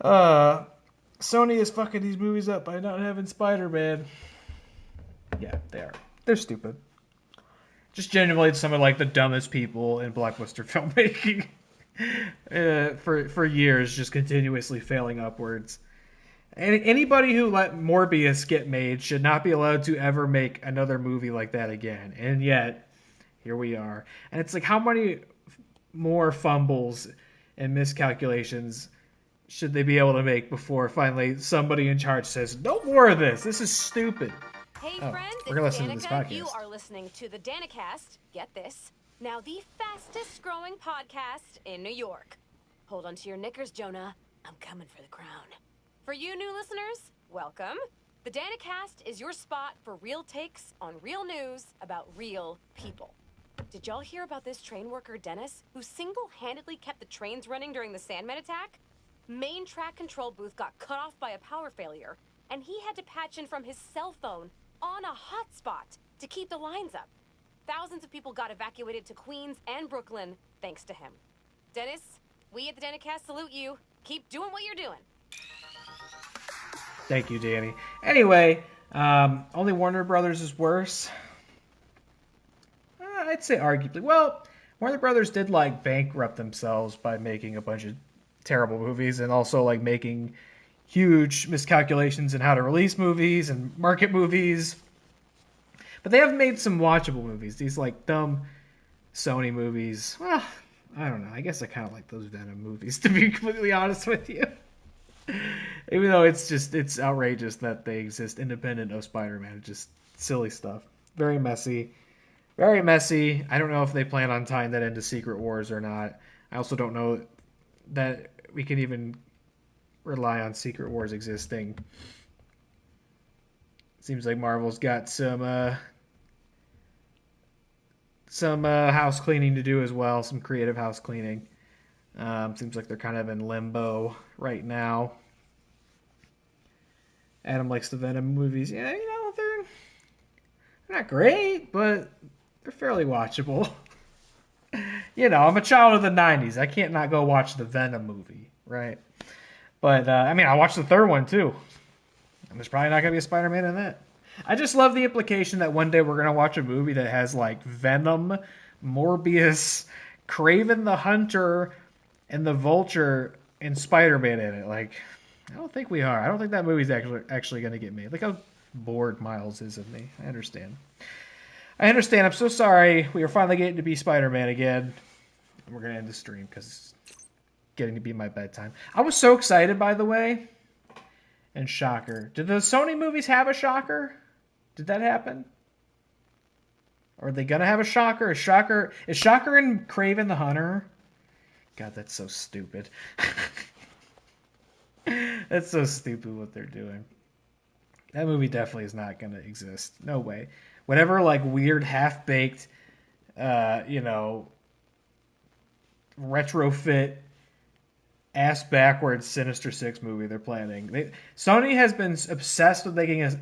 Sony is fucking these movies up by not having Spider-Man. Yeah, they are. They're stupid. Just genuinely some of like the dumbest people in blockbuster filmmaking for years, just continuously failing upwards. And anybody who let Morbius get made should not be allowed to ever make another movie like that again. And yet, here we are. And it's like, how many more fumbles and miscalculations should they be able to make before finally somebody in charge says, no more of this. This is stupid. Hey, Oh, friends, we're gonna it's listen to this Danica. podcast. You are listening to the Danicast. Get this. Now, the fastest growing podcast in New York. Hold on to your knickers, Jonah. I'm coming for the crown. For you new listeners, welcome. The Danicast is your spot for real takes on real news about real people. Did y'all hear about this train worker, Dennis, who single-handedly kept the trains running during the Sandman attack? Main track control booth got cut off by a power failure, and he had to patch in from his cell phone on a hotspot to keep the lines up. Thousands of people got evacuated to Queens and Brooklyn thanks to him. Dennis, we at the Danicast salute you. Keep doing what you're doing. Thank you, Danny. Anyway, only Warner Brothers is worse. I'd say arguably. Well, Warner Brothers did like bankrupt themselves by making a bunch of terrible movies and also like making huge miscalculations in how to release movies and market movies. But they have made some watchable movies. These like dumb Sony movies. Well, I don't know. I guess I kind of like those Venom movies, to be completely honest with you. Even though it's outrageous that they exist independent of Spider-Man. It's just silly stuff. Very messy. Very messy. I don't know if they plan on tying that into Secret Wars or not. I also don't know that we can even rely on Secret Wars existing. Seems like Marvel's got some house cleaning to do as well, some creative house cleaning. Seems like they're kind of in limbo right now. Adam likes the Venom movies. Yeah, you know, they're not great, but they're fairly watchable. You know, I'm a child of the 90s. I can't not go watch the Venom movie, right? But, I mean, I watched the third one, too. And there's probably not going to be a Spider-Man in that. I just love the implication that one day we're going to watch a movie that has, like, Venom, Morbius, Kraven the Hunter, and the Vulture, and Spider-Man in it. Like, I don't think we are. I don't think that movie's actually going to get made. Look how bored Miles is of me. I understand. I'm so sorry. We are finally getting to be Spider-Man again. And we're going to end the stream because it's getting to be my bedtime. I was so excited, by the way. And shocker. Did the Sony movies have a shocker? Did that happen? Are they gonna have a Shocker? Is Shocker in Kraven the Hunter? God, that's so stupid. That's so stupid what they're doing. That movie definitely is not gonna exist. No way. Whatever like weird half-baked, retrofit ass backwards Sinister Six movie they're planning. Sony has been obsessed with making a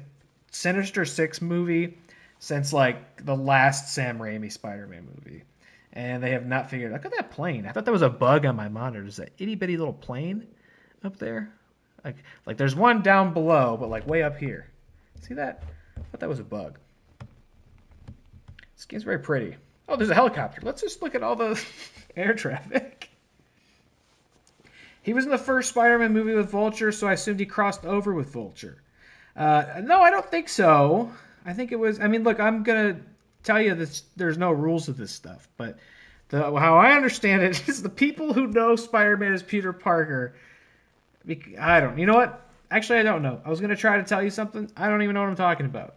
Sinister Six movie since like the last Sam Raimi Spider-Man movie, and they have not figured. Look at that plane! I thought that was a bug on my monitor. Is that itty bitty little plane up there? Like there's one down below, but like way up here. See that? I thought that was a bug. This game's very pretty. Oh, there's a helicopter. Let's just look at all the air traffic. He was in the first Spider-Man movie with Vulture, so I assumed he crossed over with Vulture. No, I don't think so. I think it was... I mean, look, I'm going to tell you this. There's no rules to this stuff, but how I understand it is the people who know Spider-Man as Peter Parker... I don't... You know what? Actually, I don't know. I was going to try to tell you something. I don't even know what I'm talking about.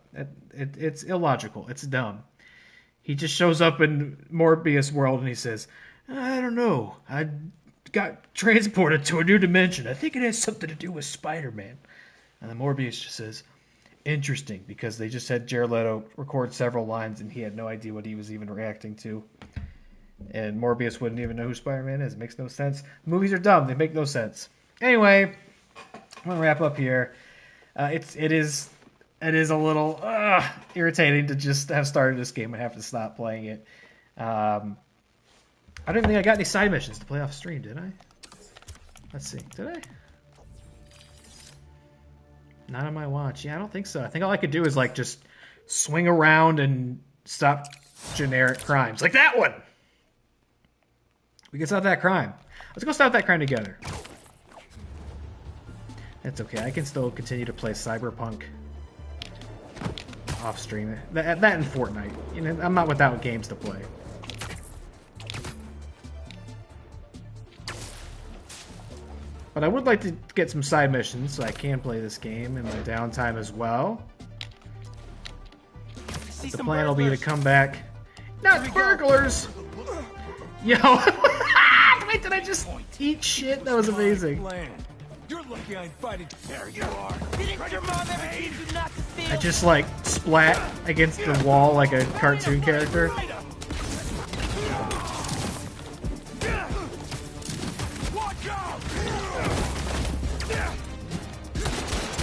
It's illogical. It's dumb. He just shows up in Morbius world and he says, I don't know. I got transported to a new dimension. I think it has something to do with Spider-Man. And then Morbius just says, interesting, because they just had Jared Leto record several lines and he had no idea what he was even reacting to. And Morbius wouldn't even know who Spider-Man is. It makes no sense. Movies are dumb. They make no sense. Anyway, I'm going to wrap up here. It is a little irritating to just have started this game and have to stop playing it. I don't even think I got any side missions to play off stream, did I? Let's see. Did I? Not on my watch. Yeah, I don't think so. I think all I could do is like just swing around and stop generic crimes. Like that one! We can stop that crime. Let's go stop that crime together. That's okay. I can still continue to play Cyberpunk off stream. That and Fortnite. You know, I'm not without games to play. But I would like to get some side missions so I can play this game in my downtime as well. The plan will be to come back. Not burglars! Yo! Wait, did I just eat shit? That was amazing. You're lucky I invited you. There you are. Didn't your mom ever teach you not to steal? I just like splat against the wall like a cartoon character.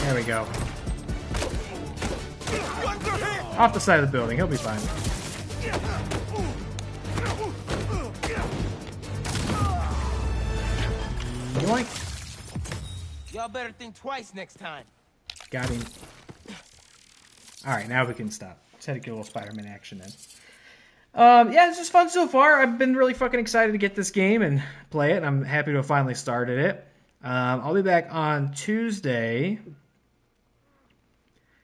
There we go. Off the side of the building, he'll be fine. Yoink. Y'all better think twice next time. Got him. Alright, now we can stop. Let's head to get a little Spider-Man action then. Yeah, it's just fun so far. I've been really fucking excited to get this game and play it. I'm happy to have finally started it. I'll be back on Tuesday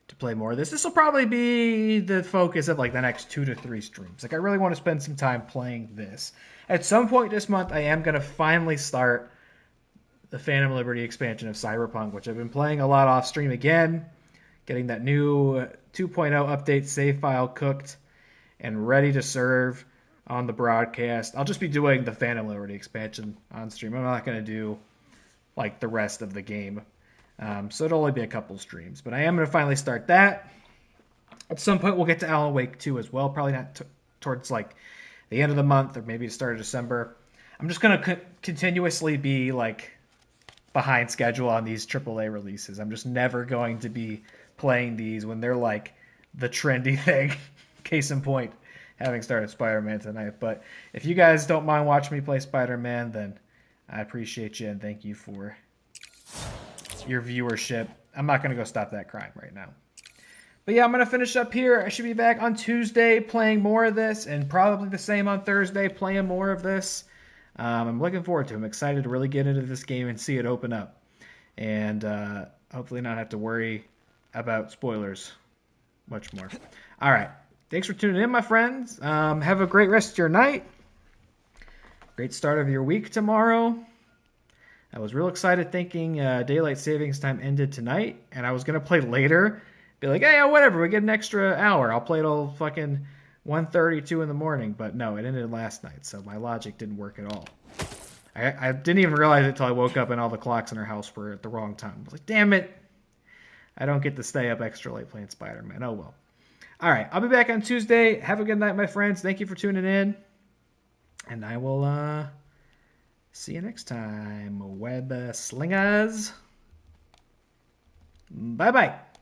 to play more of this. This will probably be the focus of like the next 2 to 3 streams. Like I really want to spend some time playing this. At some point this month, I am going to finally start the Phantom Liberty expansion of Cyberpunk, which I've been playing a lot off stream again, getting that new 2.0 update save file cooked and ready to serve on the broadcast. I'll just be doing the Phantom Liberty expansion on stream. I'm not going to do like the rest of the game. So it'll only be a couple streams, but I am going to finally start that. At some point we'll get to Alan Wake 2 as well, probably not towards like the end of the month or maybe the start of December. I'm just going to continuously be like behind schedule on these AAA releases. I'm just never going to be playing these when they're like the trendy thing. Case in point, having started Spider-Man tonight. But if you guys don't mind watching me play Spider-Man, then I appreciate you and thank you for your viewership. I'm not going to go stop that crime right now. But yeah, I'm going to finish up here. I should be back on Tuesday playing more of this and probably the same on Thursday playing more of this. I'm looking forward to it. I'm excited to really get into this game and see it open up. And hopefully not have to worry about spoilers much more. All right. Thanks for tuning in, my friends. Have a great rest of your night. Great start of your week tomorrow. I was real excited thinking Daylight Savings Time ended tonight, and I was going to play later. Be like, hey, whatever, we get an extra hour. I'll play till fucking 1:32 in the morning, but no, it ended last night, so my logic didn't work at all. I didn't even realize it until I woke up and all the clocks in our house were at the wrong time. I was like, damn it. I don't get to stay up extra late playing Spider-Man. Oh, well. All right, I'll be back on Tuesday. Have a good night, my friends. Thank you for tuning in. And I will see you next time, web slingers. Bye-bye.